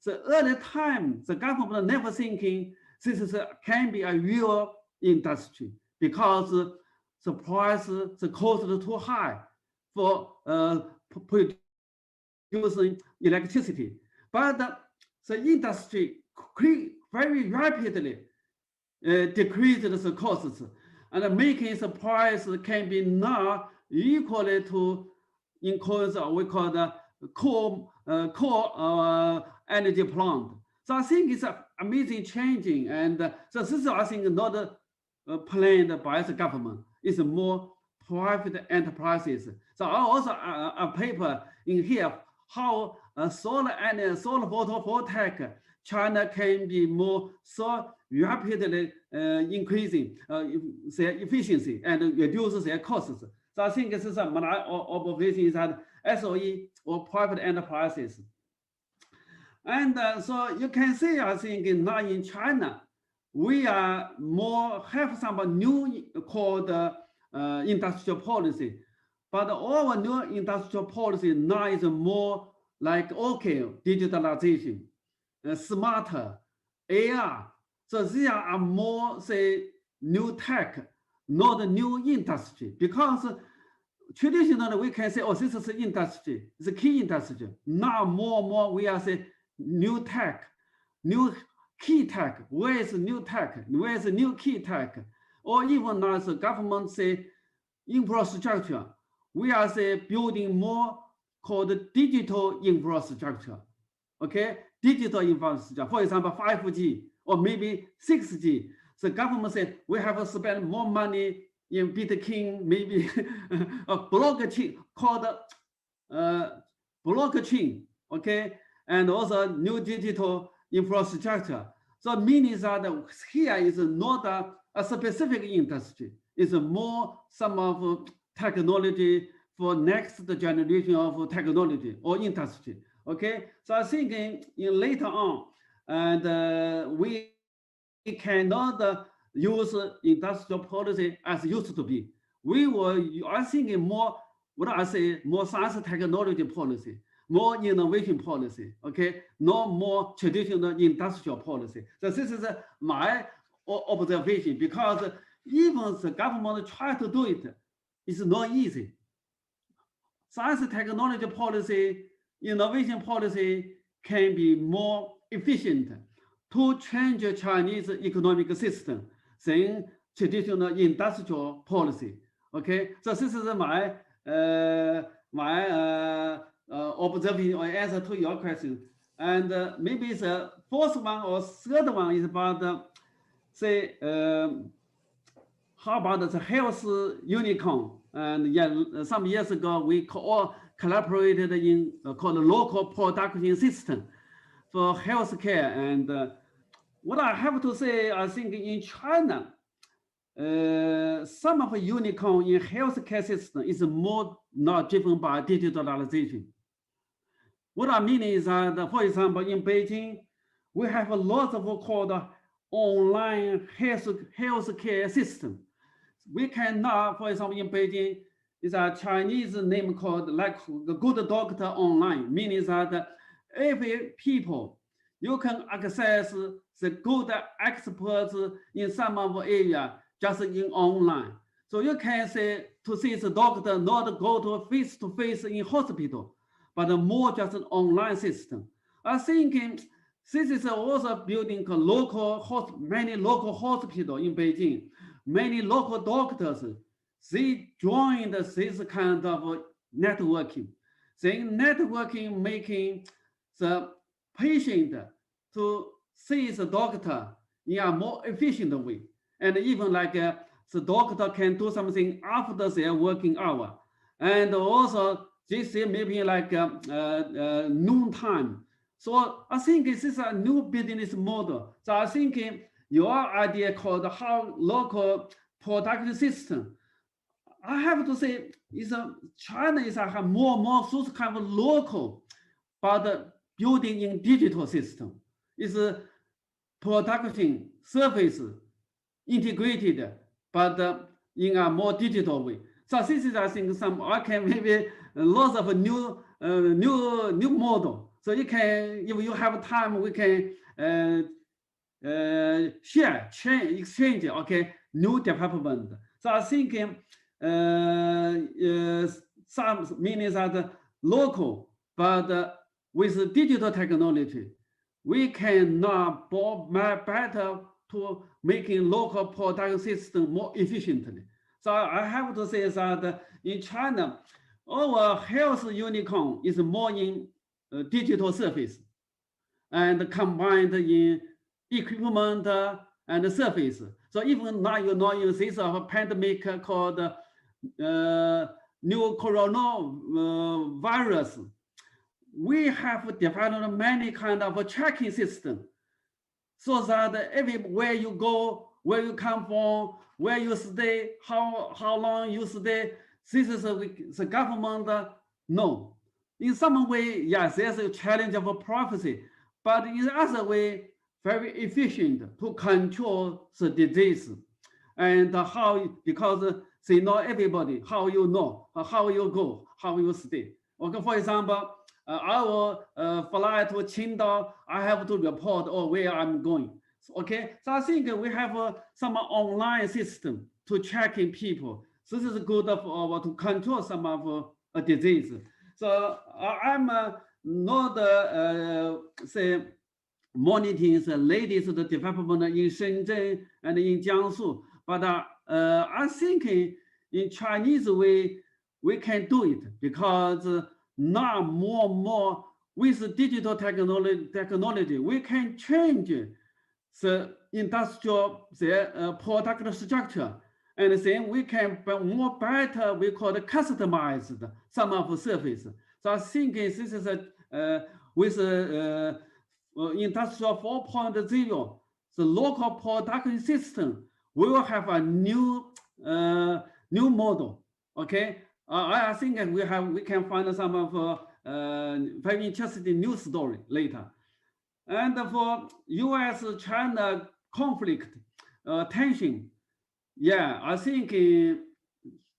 the early time, the government never thinking this can be a real industry because the price, the cost is too high for producing electricity. But the industry very rapidly decreased the costs and making the price can be now equally to increase we call the core energy plant. So I think it's amazing changing, and so this is I think not planned by the government. It's more private enterprises. So I also a paper in here how solar and solar photovoltaic China can be more so rapidly increasing their efficiency and reduce their costs. So I think this is my observation is that SOE or private enterprises. And so you can see, I think now in China, we are more have some new called industrial policy, but our new industrial policy now is more like okay, digitalization, smarter, AR. So these are more say new tech, not new industry, because traditionally we can say, oh, this is the industry, it's a key industry. Now more and more we are say new tech, new key tech. Where is new tech? Where is new key tech? Or even now the government say infrastructure. We are say building more called digital infrastructure. Okay, digital infrastructure. For example, 5G or maybe 6G. The government said we have to spend more money in Bitcoin, maybe a blockchain called blockchain. Okay, and also new digital infrastructure. So meaning that here is not a specific industry. It's more some of technology for next generation of technology or industry. Okay, so I think in later on, and we cannot use industrial policy as used to be. We were, I think, more what I say, more science technology policy, more innovation policy, okay, no more traditional industrial policy. So this is my observation, because even the government try to do it, it's not easy. Science technology policy, innovation policy can be more efficient to change the Chinese economic system than traditional industrial policy. Okay, so this is my observation or answer to your question. And maybe the fourth one or third one is about say how about the health unicorn? And yeah, some years ago we all collaborated in called local production system for healthcare. And what I have to say, I think in China, some of the unicorn in healthcare system is more not driven by digitalization. What I mean is that, for example, in Beijing, we have a lot of called online healthcare system. We can now, for example, in Beijing, is a Chinese name called like the good doctor online, meaning that every people, you can access the good experts in some of the area just in online. So you can say to see the doctor, not go to face-to-face in hospital, but more just an online system. I think this is also building a many local hospitals in Beijing, many local doctors, they joined this kind of networking. Then networking making the patient to see the doctor in a more efficient way. And even like the doctor can do something after their working hour. And also this is maybe like noon time. So I think this is a new business model. So I think your idea called how local production system, I have to say, China is more and more those kind of local, but building in digital system. Is production service integrated, but in a more digital way. So this is, I think, I can maybe lots of new model. So you can, if you have time, we can share, exchange, okay, new development. So I think some meaning that local, but with digital technology, we can now better to making local production system more efficiently. So I have to say that in China, our health unicorn is more in digital service and combined in equipment and service. So even now, you know, in this pandemic called new coronavirus, we have developed many kind of a tracking system so that everywhere you go, where you come from, where you stay, how long you stay, this is the government no. In some way, yes, there's a challenge of a prophecy, but in other way, very efficient to control the disease. And how, because they know everybody, how you know, how you go, how you stay. Okay, for example, I will fly to Qingdao, I have to report where I'm going. Okay, so I think we have some online system to tracking people. This is good for to control some of a disease. So I'm not say monitoring the latest development in Shenzhen and in Jiangsu, but I think in Chinese way we can do it because now more and more with digital technology we can change the industrial product structure, and then we can more better, we call it customized some of the service. So I think this is with industrial 4.0, the local production system will have a new model. Okay, I think we can find some of very interesting news story later. And for U.S.-China conflict tension, yeah, I think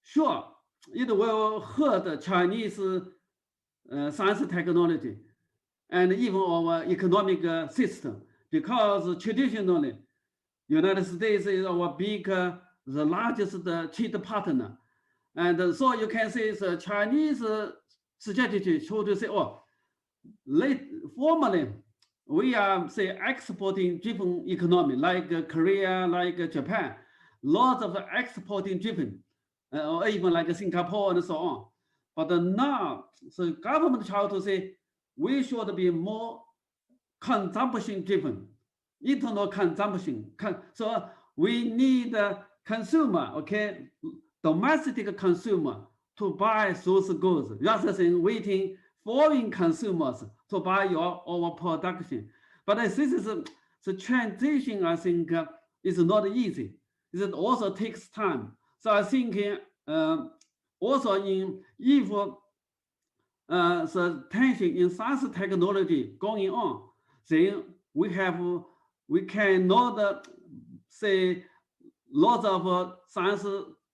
sure it will hurt Chinese science technology and even our economic system, because traditionally United States is our the largest trade partner, and so you can say the Chinese strategy should say, formally we are say exporting driven economy like Korea, like Japan, lots of exporting driven, or even like Singapore and so on. But now the government try to say we should be more consumption driven, internal consumption. So we need consumer, okay, domestic consumer to buy those goods rather than waiting foreign consumers to buy our production. But this is the transition, I think, is not easy. It also takes time. So I think also if the tension in science technology going on, then we cannot say lots of science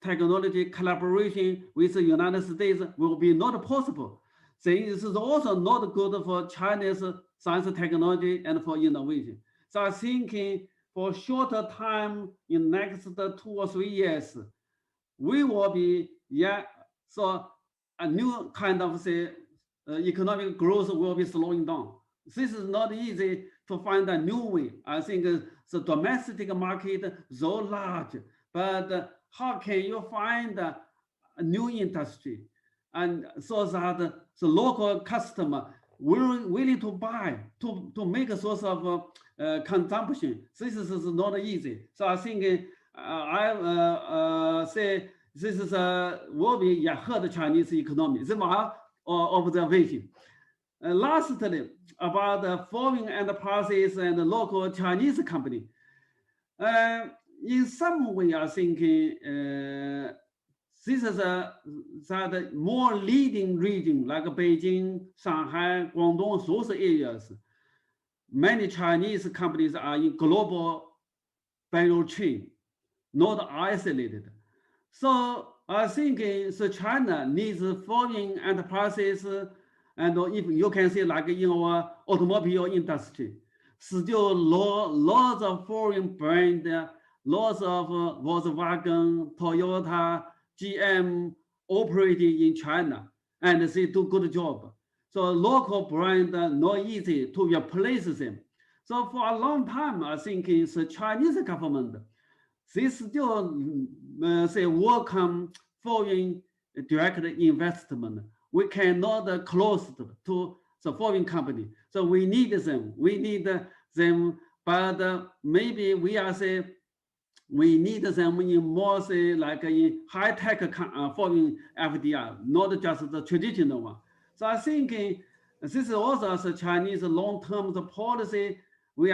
technology collaboration with the United States will be not possible. Then this is also not good for China's science technology and for innovation. So I think for shorter time, in next 2 or 3 years, we will be, so a new kind of say economic growth will be slowing down. This is not easy to find a new way. I think the domestic market so large, but how can you find a new industry, and so that the local customer willing to buy, to make a source of consumption? This is not easy. So I think I say this is will be hurt the Chinese economy. This is my observation. Lastly, about the foreign enterprises and the local Chinese company. In some way, I think this is that more leading region like Beijing, Shanghai, Guangdong, those areas. Many Chinese companies are in global value chain, not isolated. So I think so China needs foreign enterprises, and if you can see like in our automobile industry, still lots of foreign brand, lots of Volkswagen, Toyota, GM operating in China, and they do good job. So local brand not easy to replace them. So for a long time, I think it's the Chinese government, they still say welcome foreign direct investment. We cannot close to the foreign company. So we need them. We need them, but maybe we are say we need them in more say like in high-tech foreign FDI, not just the traditional one. So I think this is also the Chinese long-term policy. We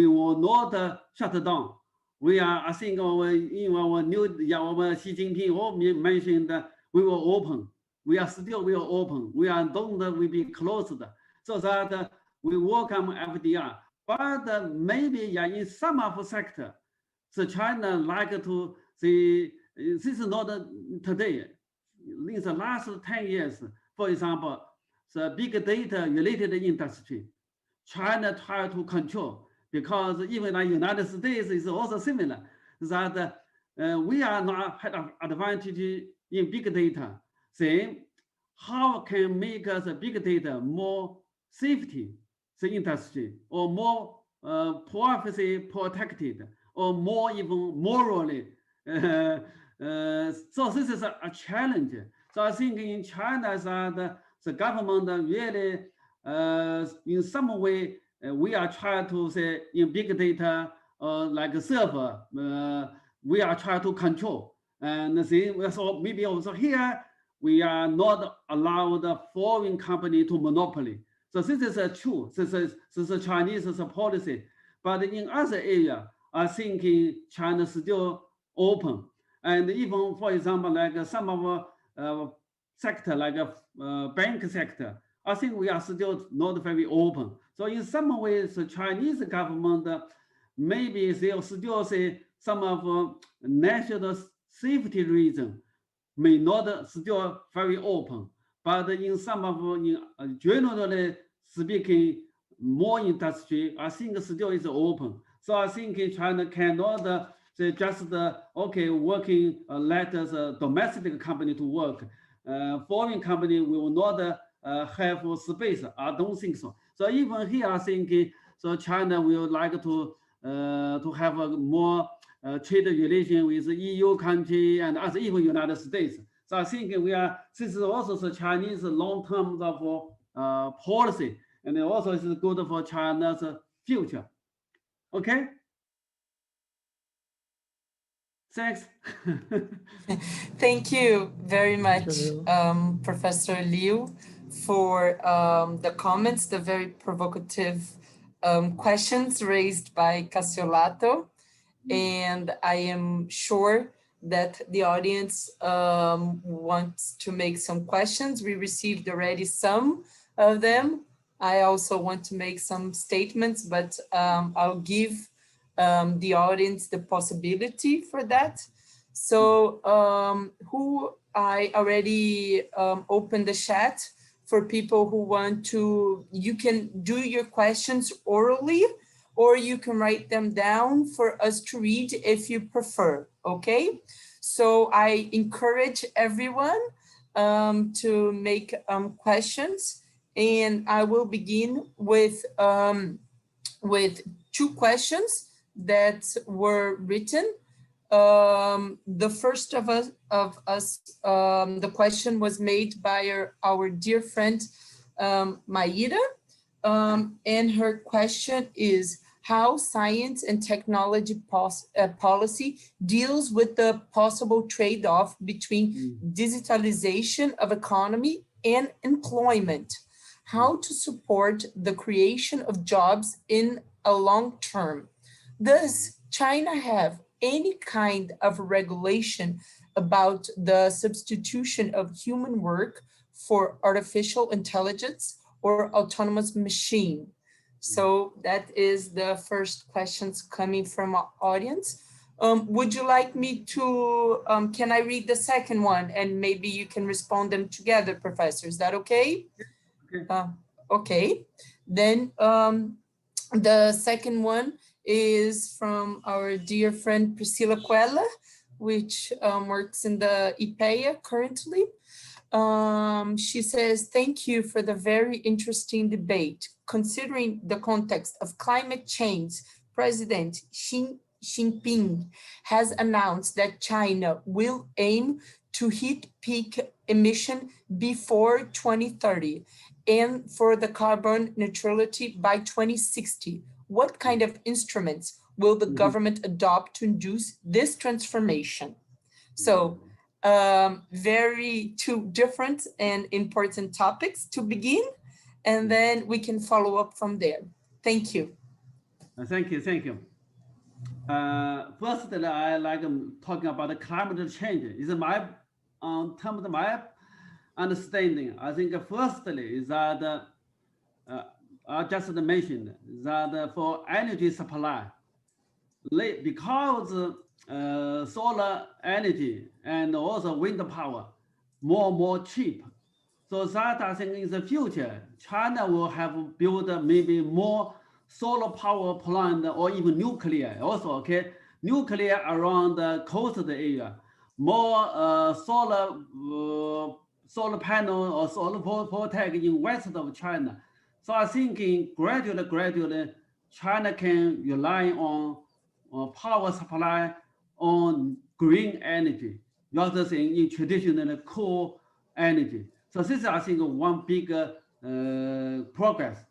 will not shut down. We are, I think, in our new Xi Jinping mentioned that we will open. We are still will open. We are don't will be closed, so that we welcome FDI. But maybe in some of the sector, the China like to see. This is not today. In the last 10 years, for example, the big data related industry, China try to control, because even the United States is also similar, that we are not had an advantage in big data. Then how can make the big data more safety, the industry, or more privacy protected, or more even morally. So this is a challenge. So I think in China that the government really, in some way, we are trying to say in big data, like a server, we are trying to control. And so maybe also here, we are not allowed a foreign company to monopoly. So this is true. This is Chinese policy. But in other area, I think China is still open. And even, for example, like some of sector, like bank sector, I think we are still not very open. So in some ways, the Chinese government, maybe they'll still say some of national safety reason may not still very open, but in some of generally speaking, more industry, I think still is open. So I think China cannot say just okay, working let the domestic company to work. Foreign company will not have space. I don't think so. So even here, I think so China will like to have a more trade relation with the EU country and as even United States. So I think this is also the Chinese long-term policy, and it also is good for China's future. Okay. Thanks. Thank you very much, Professor Liu, for the comments, the very provocative questions raised by Cassiolato. And I am sure that the audience wants to make some questions. We received already some of them. I also want to make some statements, but I'll give the audience the possibility for that. So I already opened the chat for people who want to, you can do your questions orally, or you can write them down for us to read if you prefer, okay? So I encourage everyone to make questions, and I will begin with 2 questions that were written. The first of us, the question was made by our dear friend Maíra, and her question is how science and technology policy deals with the possible trade-off between digitalization of economy and employment, how to support the creation of jobs in a long term. Does China have any kind of regulation about the substitution of human work for artificial intelligence or autonomous machine? So that is the first questions coming from our audience. Would you like me to, can I read the second one and maybe you can respond them together, Professor? Is that okay? Okay. Okay. Then the second one is from our dear friend Priscilla Quella, which works in the IPEA currently. She says, thank you for the very interesting debate. Considering the context of climate change, President Xi Jinping has announced that China will aim to hit peak emission before 2030 and for the carbon neutrality by 2060. What kind of instruments will the government adopt to induce this transformation? So, very 2 different and important topics to begin, and then we can follow up from there. Thank you. Thank you, thank you. Firstly, I like talking about the climate change. Is my, in terms of my understanding, I think firstly is that I just mentioned that for energy supply, because solar energy and also wind power more and more cheap. So that I think in the future, China will have built maybe more solar power plant or even nuclear also, okay? Nuclear around the coast area, more solar panel or solar photovoltaic in west of China. So I think gradually, China can rely on power supply on green energy rather than in traditional coal energy. So this is, I think, one big progress.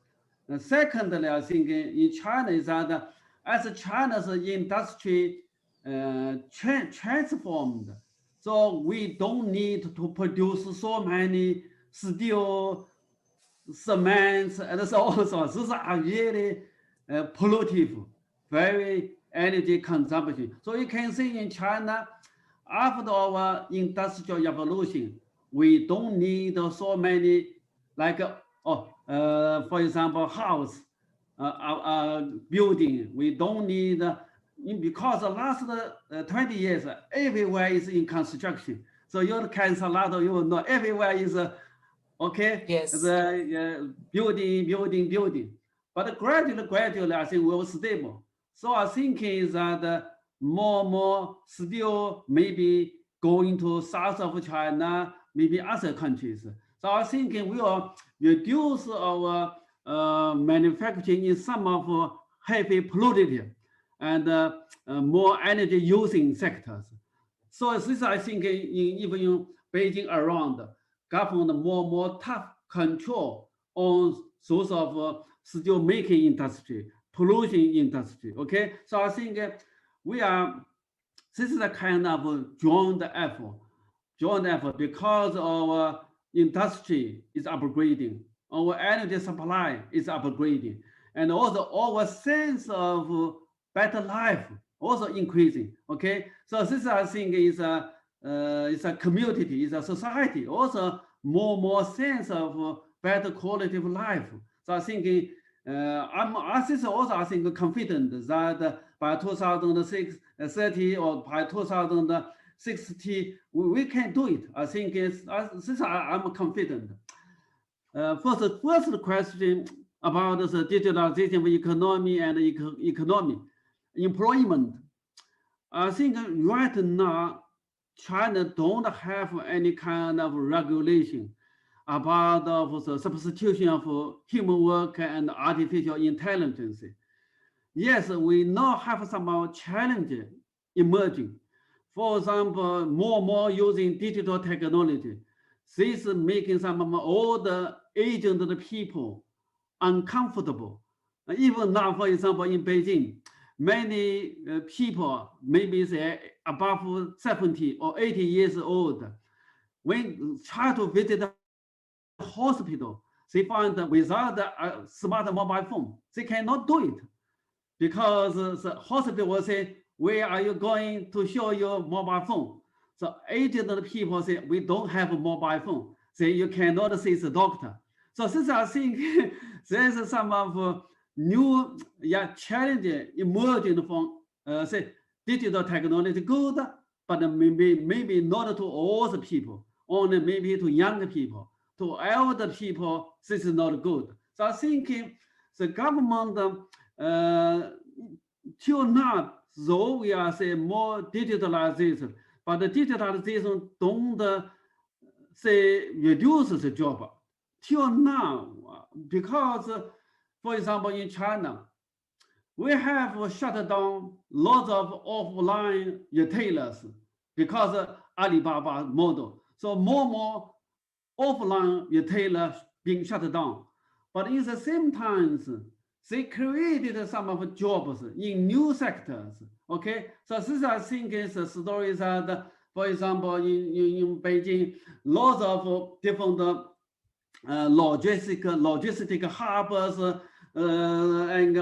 Secondly, I think in China is that as China's industry transformed, so we don't need to produce so many steel, cement, and so on. So these are really pollutive, very energy consumption. So you can see in China, after our industrial evolution, we don't need so many, like, for example, house, building. We don't need, because the last 20 years, everywhere is in construction. So you're Cassiolato, you will know everywhere is, okay, yes, the building. But gradually, I think we will stable. So I think is that more and more still maybe going to south of China, maybe other countries. So I think we will reduce our manufacturing in some of heavy polluted and more energy using sectors. So this I think even in Beijing around, government more and more tough control on source of steel making industry, pollution industry. Okay, so I think this is a kind of joint effort because our industry is upgrading, our energy supply is upgrading, and also our sense of better life also increasing. Okay, so this I think is a community, is a society, also more sense of better quality of life. So I think I think confident that by 2030 or by 2060 we can do it. I think I'm confident. First question about the digitalization of economy and employment. I think right now China don't have any kind of regulation about the substitution of human work and artificial intelligence. Yes, we now have some challenges emerging. For example, more using digital technology. This is making some of all the agent of the people uncomfortable. Even now, for example, in Beijing, many people, maybe say above 70 or 80 years old, when try to visit the hospital, they find that without a smart mobile phone, they cannot do it because the hospital will say, where are you going to show your mobile phone? So agent of the people say, we don't have a mobile phone. Say you cannot see the doctor. So this I think there's some of new challenges emerging from say digital technology good, but maybe not to all the people, only maybe to young people, to elder people, this is not good. So I think the government till now, though we are say more digitalization, but the digitalization don't say reduce the job. Till now, because for example in China, we have shut down lots of offline retailers because of Alibaba model. So more offline retailers being shut down. But in the same time, they created some of jobs in new sectors. Okay, so this I think is the story that, for example, in Beijing, lots of different logistic harbors and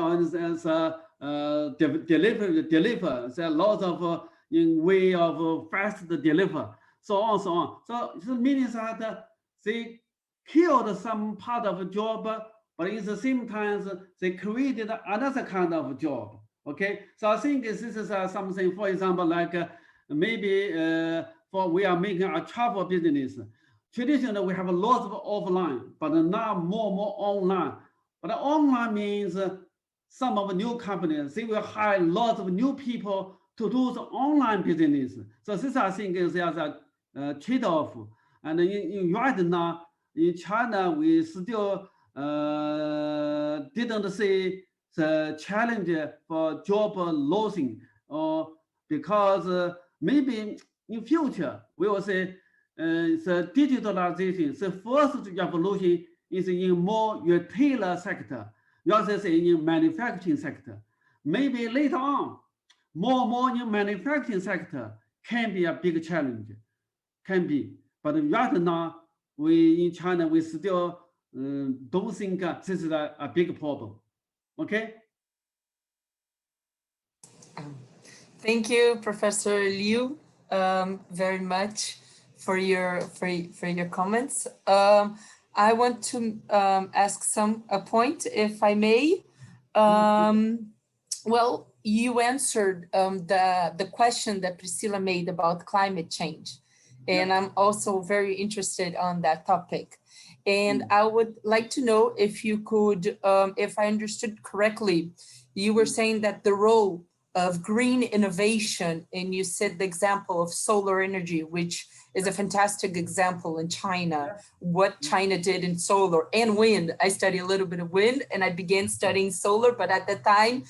deliver. There are lots of in way of fast deliver, so on, so on. So this means that they killed some part of a job, but in the same time, they created another kind of job. Okay, so I think this is something, for example, like maybe for we are making a travel business. Traditionally, we have a lot of offline, but now more online. But online means some of the new companies, they will hire lots of new people to do the online business. So this, I think, is a trade-off. And right now, in China, we still didn't see the challenge for job losing, or because maybe in future, we will say the digitalization, the first revolution is in more retailer sector, rather than in manufacturing sector. Maybe later on, more in manufacturing sector can be a big challenge, can be. But right now, we in China, we still don't think this is a big problem. Okay. Thank you, Professor Liu, very much for your comments. I want to ask a point, if I may. Well, you answered the question that Priscilla made about climate change, and I'm also very interested on that topic. And I would like to know if you could, if I understood correctly, you were saying that the role of green innovation, and you said the example of solar energy, which is a fantastic example in China, what China did in solar and wind. I study a little bit of wind and I began studying solar, but at the time,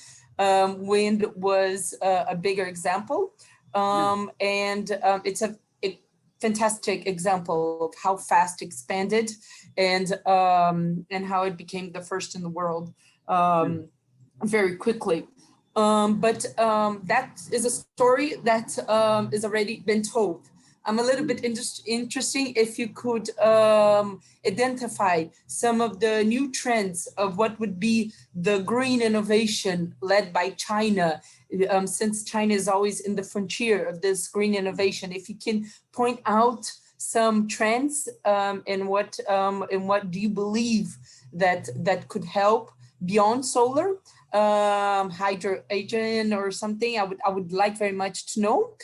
wind was a bigger example. It's a fantastic example of how fast expanded and how it became the first in the world very quickly. But that is a story that is already been told. I'm a little bit interesting if you could identify some of the new trends of what would be the green innovation led by China, since China is always in the frontier of this green innovation. If you can point out some trends and what do you believe that could help beyond solar, hydrogen or something, I would like very much to know.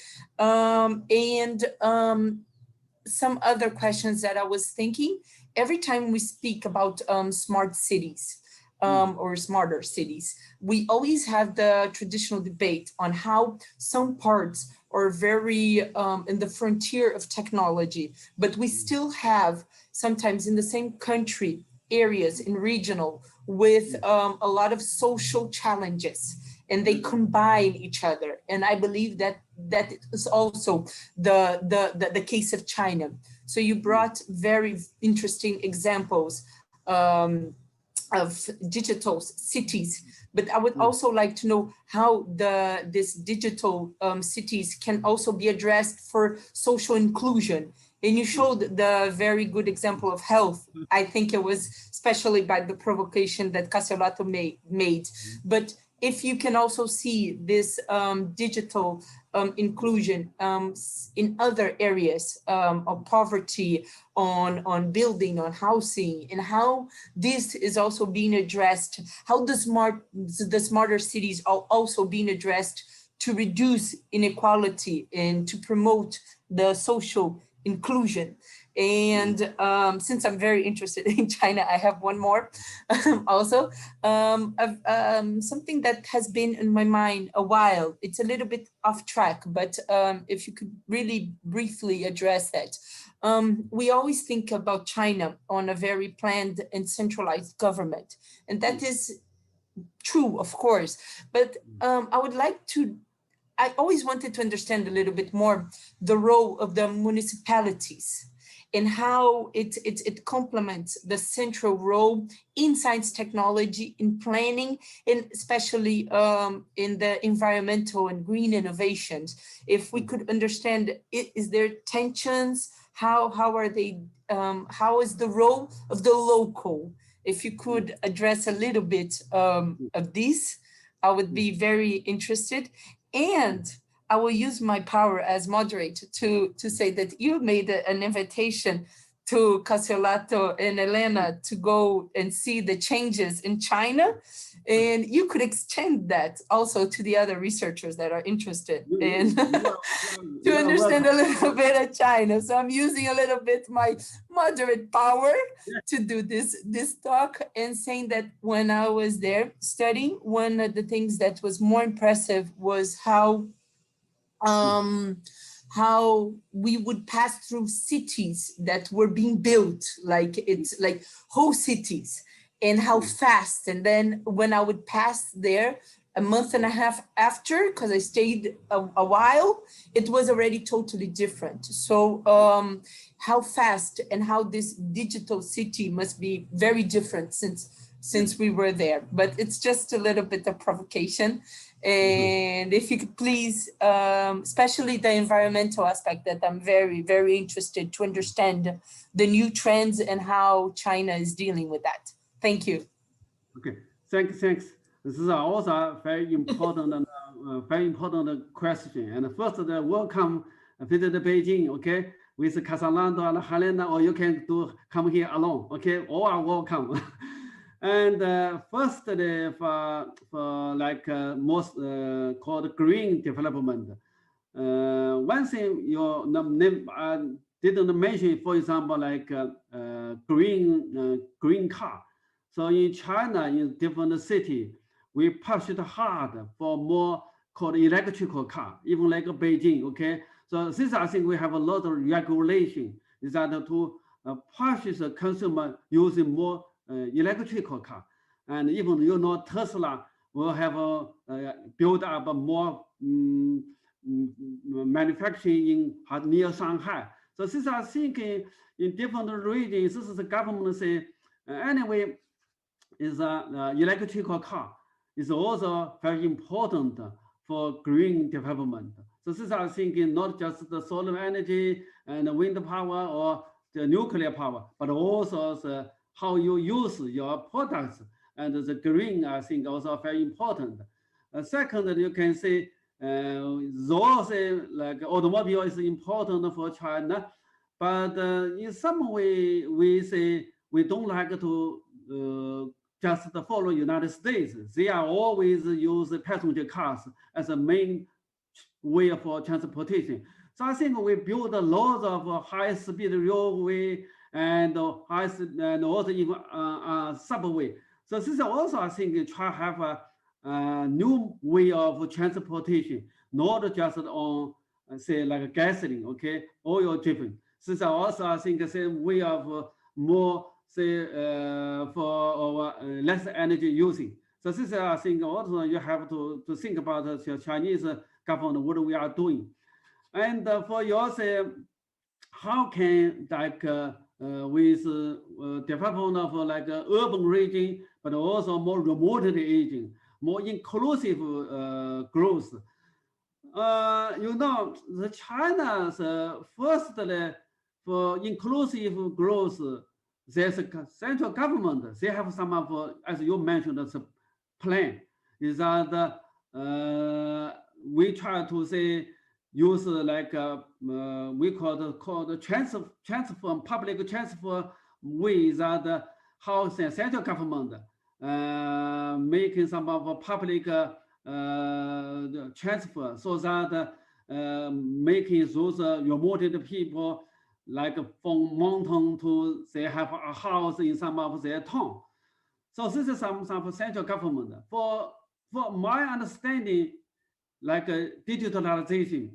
Some other questions that I was thinking, every time we speak about smart cities or smarter cities, we always have the traditional debate on how some parts or very in the frontier of technology, but we still have sometimes in the same country areas in regional with a lot of social challenges, and they combine each other. And I believe that that is also the case of China. So you brought very interesting examples of digital cities, but I would also like to know how this digital cities can also be addressed for social inclusion. And you showed the very good example of health. I think it was especially by the provocation that Cassiolato made. But if you can also see this digital inclusion in other areas of poverty, on building, on housing, and how this is also being addressed, how the smarter cities are also being addressed to reduce inequality and to promote the social inclusion. And since I'm very interested in China, I have one more also, something that has been in my mind a while. It's a little bit off track, but if you could really briefly address that. We always think about China on a very planned and centralized government, and that is true, of course, but I always wanted to understand a little bit more the role of the municipalities and how it complements the central role in science technology, in planning, and especially in the environmental and green innovations. If we could understand, is there tensions? How are they? How is the role of the local? If you could address a little bit of this, I would be very interested. And I will use my power as moderator to say that you made an invitation to Cassiolato and Helena to go and see the changes in China. And you could extend that also to the other researchers that are interested in to understand a little bit of China. So I'm using a little bit my moderate power to do this talk, and saying that when I was there studying, one of the things that was more impressive was how we would pass through cities that were being built, like it's like whole cities, and how fast. And then when I would pass there a month and a half after, because I stayed a while, it was already totally different. So how fast and how this digital city must be very different since we were there. But it's just a little bit of provocation. And if you could please, especially the environmental aspect, that I'm very, very interested to understand the new trends and how China is dealing with that. Thank you. Okay, thanks. This is also a very important question. And first, welcome visit Beijing, okay, with Cassiolato and Helena, or you can come here alone, okay, all are welcome. And firstly, for like most called green development, one thing you didn't mention, for example, like green car. So in China, in different cities, we pushed hard for more called electrical car, even like Beijing, okay? So this, I think we have a lot of regulation, is that to push the consumer using more electrical car. And even, you know, Tesla will have build up a more manufacturing in near Shanghai. So this, I think in different regions, this is the government say, anyway, is electrical car is also very important for green development. So this, I think, not just the solar energy and the wind power or the nuclear power, but also the how you use your products, and the green, I think, also very important. Second, you can say, though say like automobile is important for China, but in some way we say we don't like to just follow United States. They are always use passenger cars as a main way for transportation. So I think we build a lot of high-speed railway and also even subway. So this is also, I think, try to have a new way of transportation, not just on say like gasoline, okay, oil driven. This is also, I think, the same way of more, say, for less energy using. So this is, I think, also you have to think about the Chinese government, what we are doing. And for your, say, how can, like, with development of like urban region, but also more remote region, more inclusive growth. You know, the China's firstly for inclusive growth, there's a central government. They have some of, as you mentioned, the plan is that we try to say use like we call the transfer public transfer way that how the central government making some of public transfer so that making those remote people like from mountain to they have a house in some of their town. So this is some central government. For my understanding, like digitalization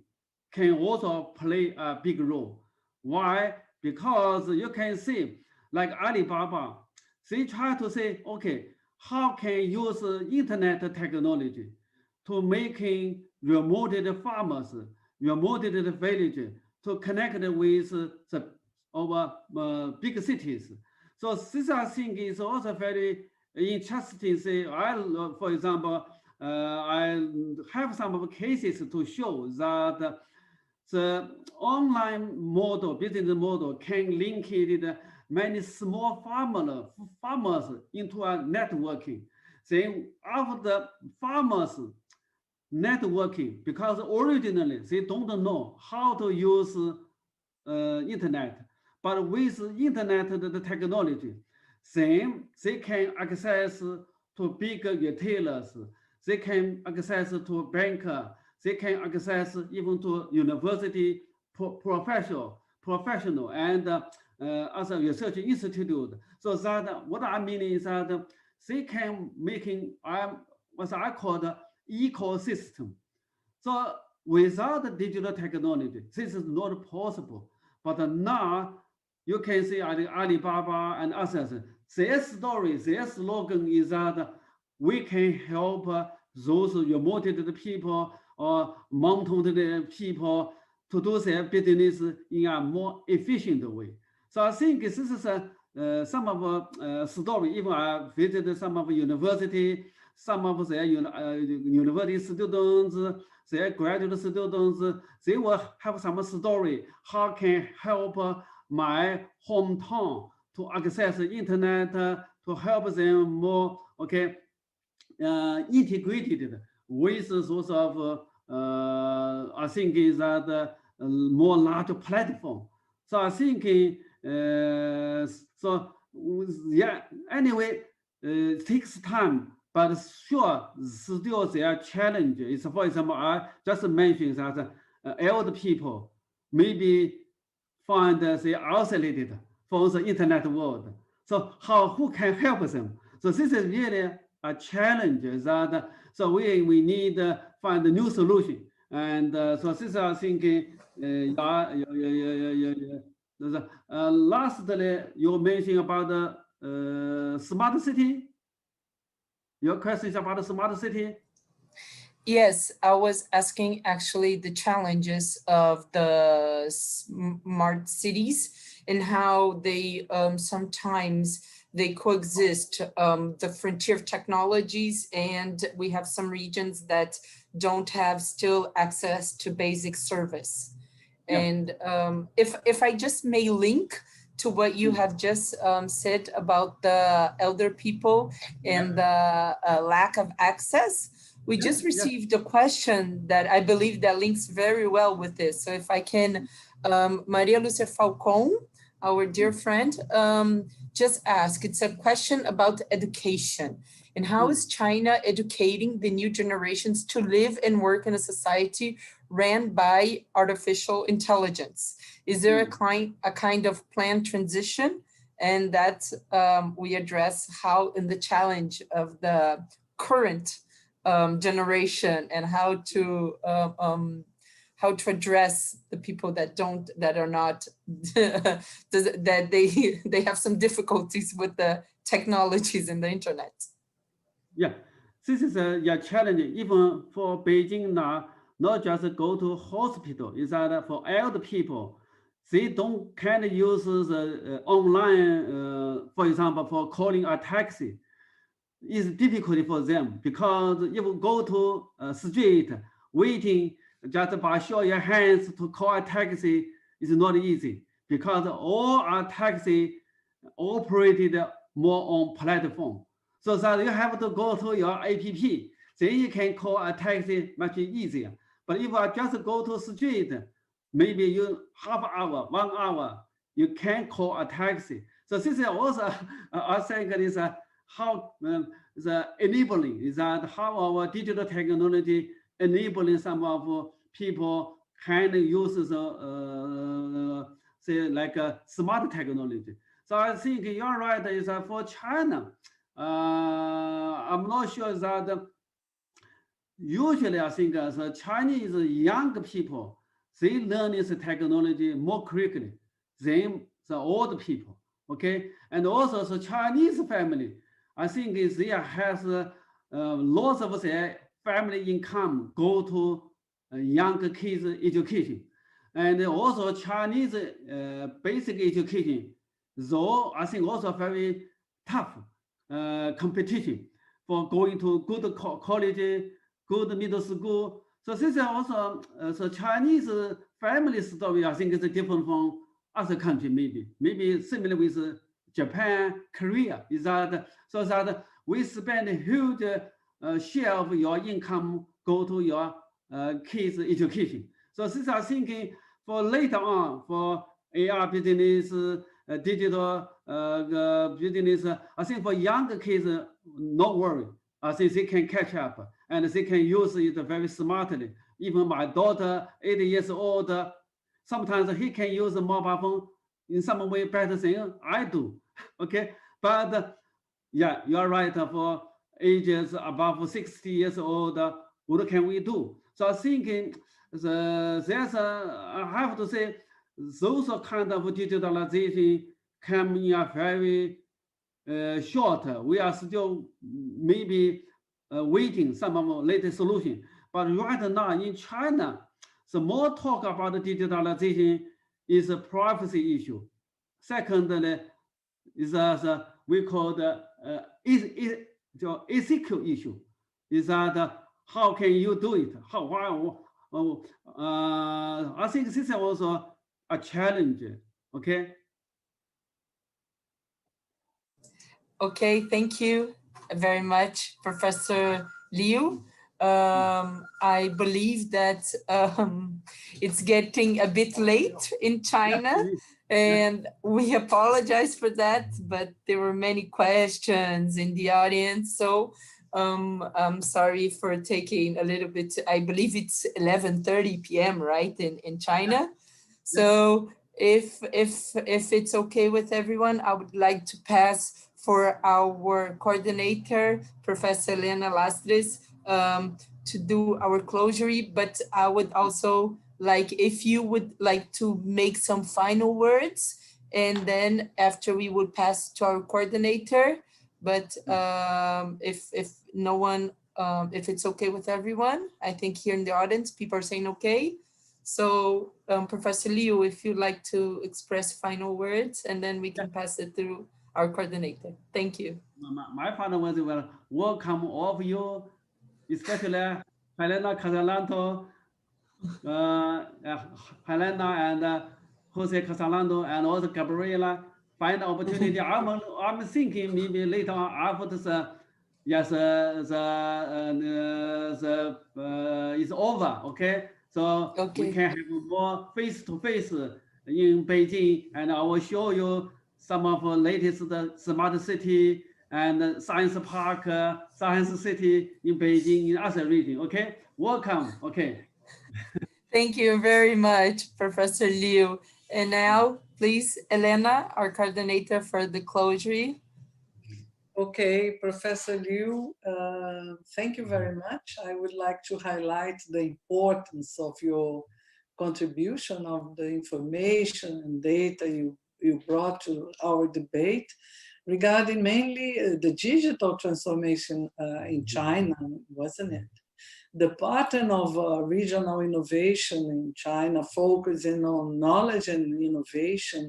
can also play a big role. Why? Because you can see, like Alibaba, they try to say, okay, how can use internet technology to making remote farmers, remote village to connect with the our big cities. So this I think is also very interesting. Say, for example, I have some cases to show that the online model, business model, can link it many small farmers into a networking. Then after the farmers networking, because originally they don't know how to use internet, but with internet the technology, then they can access to big retailers, they can access to banker, they can access even to university professional and as a research institute. So that what I mean is that they can making what I call the ecosystem. So without the digital technology, this is not possible. But now you can see Alibaba and others, their story, their slogan is that we can help those remote people or mountain people to do their business in a more efficient way. So I think this is some of story. Even I visited some of university, some of their university students, their graduate students, they will have some story. How can help my hometown to access the internet, to help them more, okay, integrated with those of, I think is that more large platform. So I think, so yeah, anyway, it takes time, but sure, still there are challenges. For example, I just mentioned that elder people maybe find they are isolated from the internet world. So who can help them? So this is really a challenge that, so we need to find a new solution. And so this I think, lastly, you mentioned about the smart city. Your question is about the smart city? Yes, I was asking actually the challenges of the smart cities and how they sometimes they coexist, the frontier of technologies, and we have some regions that don't have still access to basic service. Yeah. And if I just may link to what you have just said about the elder people and the lack of access, we just received a question that I believe that links very well with this. So if I can, Maria Lucia Falcon, our dear friend, just ask, it's a question about education and how is China educating the new generations to live and work in a society ran by artificial intelligence? Is there a kind of planned transition? And that we address how in the challenge of the current generation and how how to address the people that are not, that they have some difficulties with the technologies in the internet. Yeah, this is a challenge even for Beijing now, not just go to hospital, is that for elder people, they can't use the online, for example, for calling a taxi. It's difficult for them because if you go to a street waiting, just by show your hands to call a taxi is not easy because all our taxi operated more on platform. So that you have to go to your app, then you can call a taxi much easier. But if I just go to street, maybe you half hour, 1 hour, you can call a taxi. So this is also, I think it is how the enabling is that how our digital technology enabling some of people can use the say like smart technology. So I think you're right. Is that for China? I'm not sure that usually I think as Chinese young people, they learn this technology more quickly than the old people. Okay, and also the Chinese family, I think they has lots of their family income go to young kids education, and also Chinese basic education, though I think also very tough competition for going to good college, good middle school. So this is also the Chinese family story. I think is different from other country. Maybe similar with Japan, Korea. Is that so that we spend a huge share of your income go to your kids' education. So this I thinking for later on for AR business, digital business. I think for younger kids, no worry. I think they can catch up and they can use it very smartly. Even my daughter, 8 years old, sometimes he can use a mobile phone in some way better than I do. Okay, but yeah, you're right. For ages above 60 years old, what can we do? So I think I have to say, those kind of digitalization come in a very short. We are still maybe waiting some of the latest solution. But right now in China, the more talk about the digitalization is a privacy issue. Secondly, is we call the ethical issue. Is that how can you do it? I think this is also a challenge. Okay. Okay, thank you very much, Professor Liu. I believe that it's getting a bit late in China, and we apologize for that, but there were many questions in the audience, so I'm sorry for taking a little bit. I believe it's 11:30 p.m. right in China. So if it's okay with everyone, I would like to pass for our coordinator, Professor Helena Lastres, to do our closure. But I would also like if you would like to make some final words, and then after we would pass to our coordinator. But if no one, if it's okay with everyone, I think here in the audience, people are saying okay. So Professor Liu, if you'd like to express final words, and then we can pass it through our coordinator. Thank you. My final words will welcome all of you, especially Helena, Cassiolato, Helena and Jose Cassiolato, and also Gabriela. Find the opportunity. I'm thinking maybe later on after it's over. Okay, so we can have more face-to-face in Beijing, and I will show you some of the latest smart city and science park, science city in Beijing in other region. Okay, welcome. Okay. Thank you very much, Professor Liu. And now, please, Helena, our coordinator for the closure. Okay, Professor Liu, thank you very much. I would like to highlight the importance of your contribution, of the information and data you brought to our debate regarding mainly the digital transformation in China, wasn't it? The pattern of regional innovation in China, focusing on knowledge and innovation,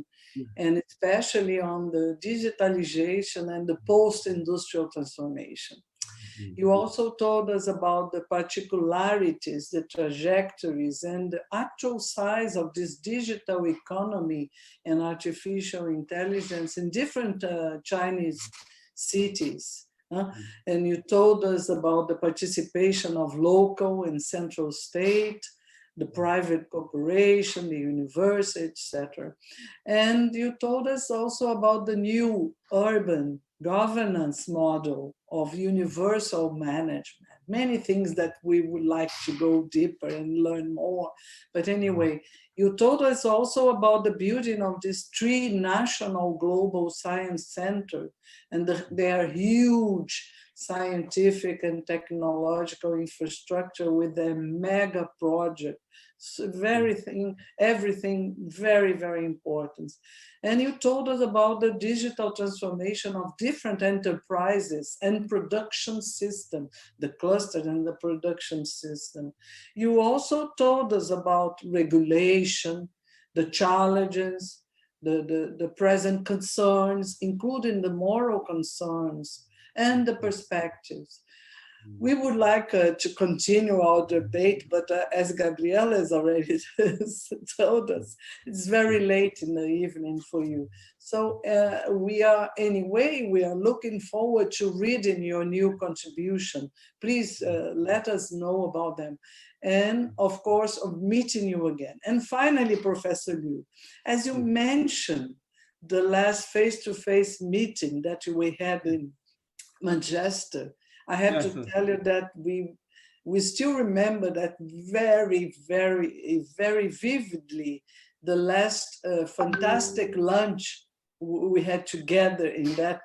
and especially on the digitalization and the post-industrial transformation. You also told us about the particularities, the trajectories, and the actual size of this digital economy and artificial intelligence in different Chinese cities. And you told us about the participation of local and central state, the private corporation, the university, etc. And you told us also about the new urban governance model of universal management. Many things that we would like to go deeper and learn more. But anyway, you told us also about the building of these 3 national global science centers and their huge scientific and technological infrastructure with their mega project. So everything very, very important. And you told us about the digital transformation of different enterprises and production system, the cluster and the production system. You also told us about regulation, the challenges, the present concerns, including the moral concerns and the perspectives. We would like to continue our debate, but as Gabriela has already told us, it's very late in the evening for you. So we are looking forward to reading your new contribution. Please let us know about them. And of course, of meeting you again. And finally, Professor Liu, as you mentioned, the last face-to-face meeting that we had in Manchester, I have to tell you that we still remember that very, very, very vividly, the last fantastic lunch we had together in that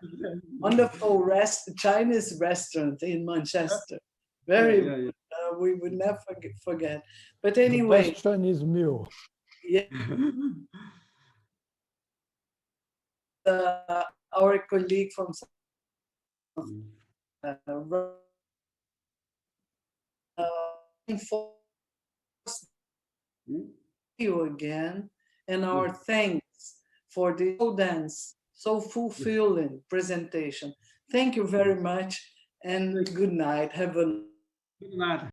wonderful Chinese restaurant in Manchester. Very, we would never forget. But anyway. The best Chinese meal. Yeah. Our colleague from you again, and our thanks for the so dense, so fulfilling presentation. Thank you very much, and good night. Have a good night.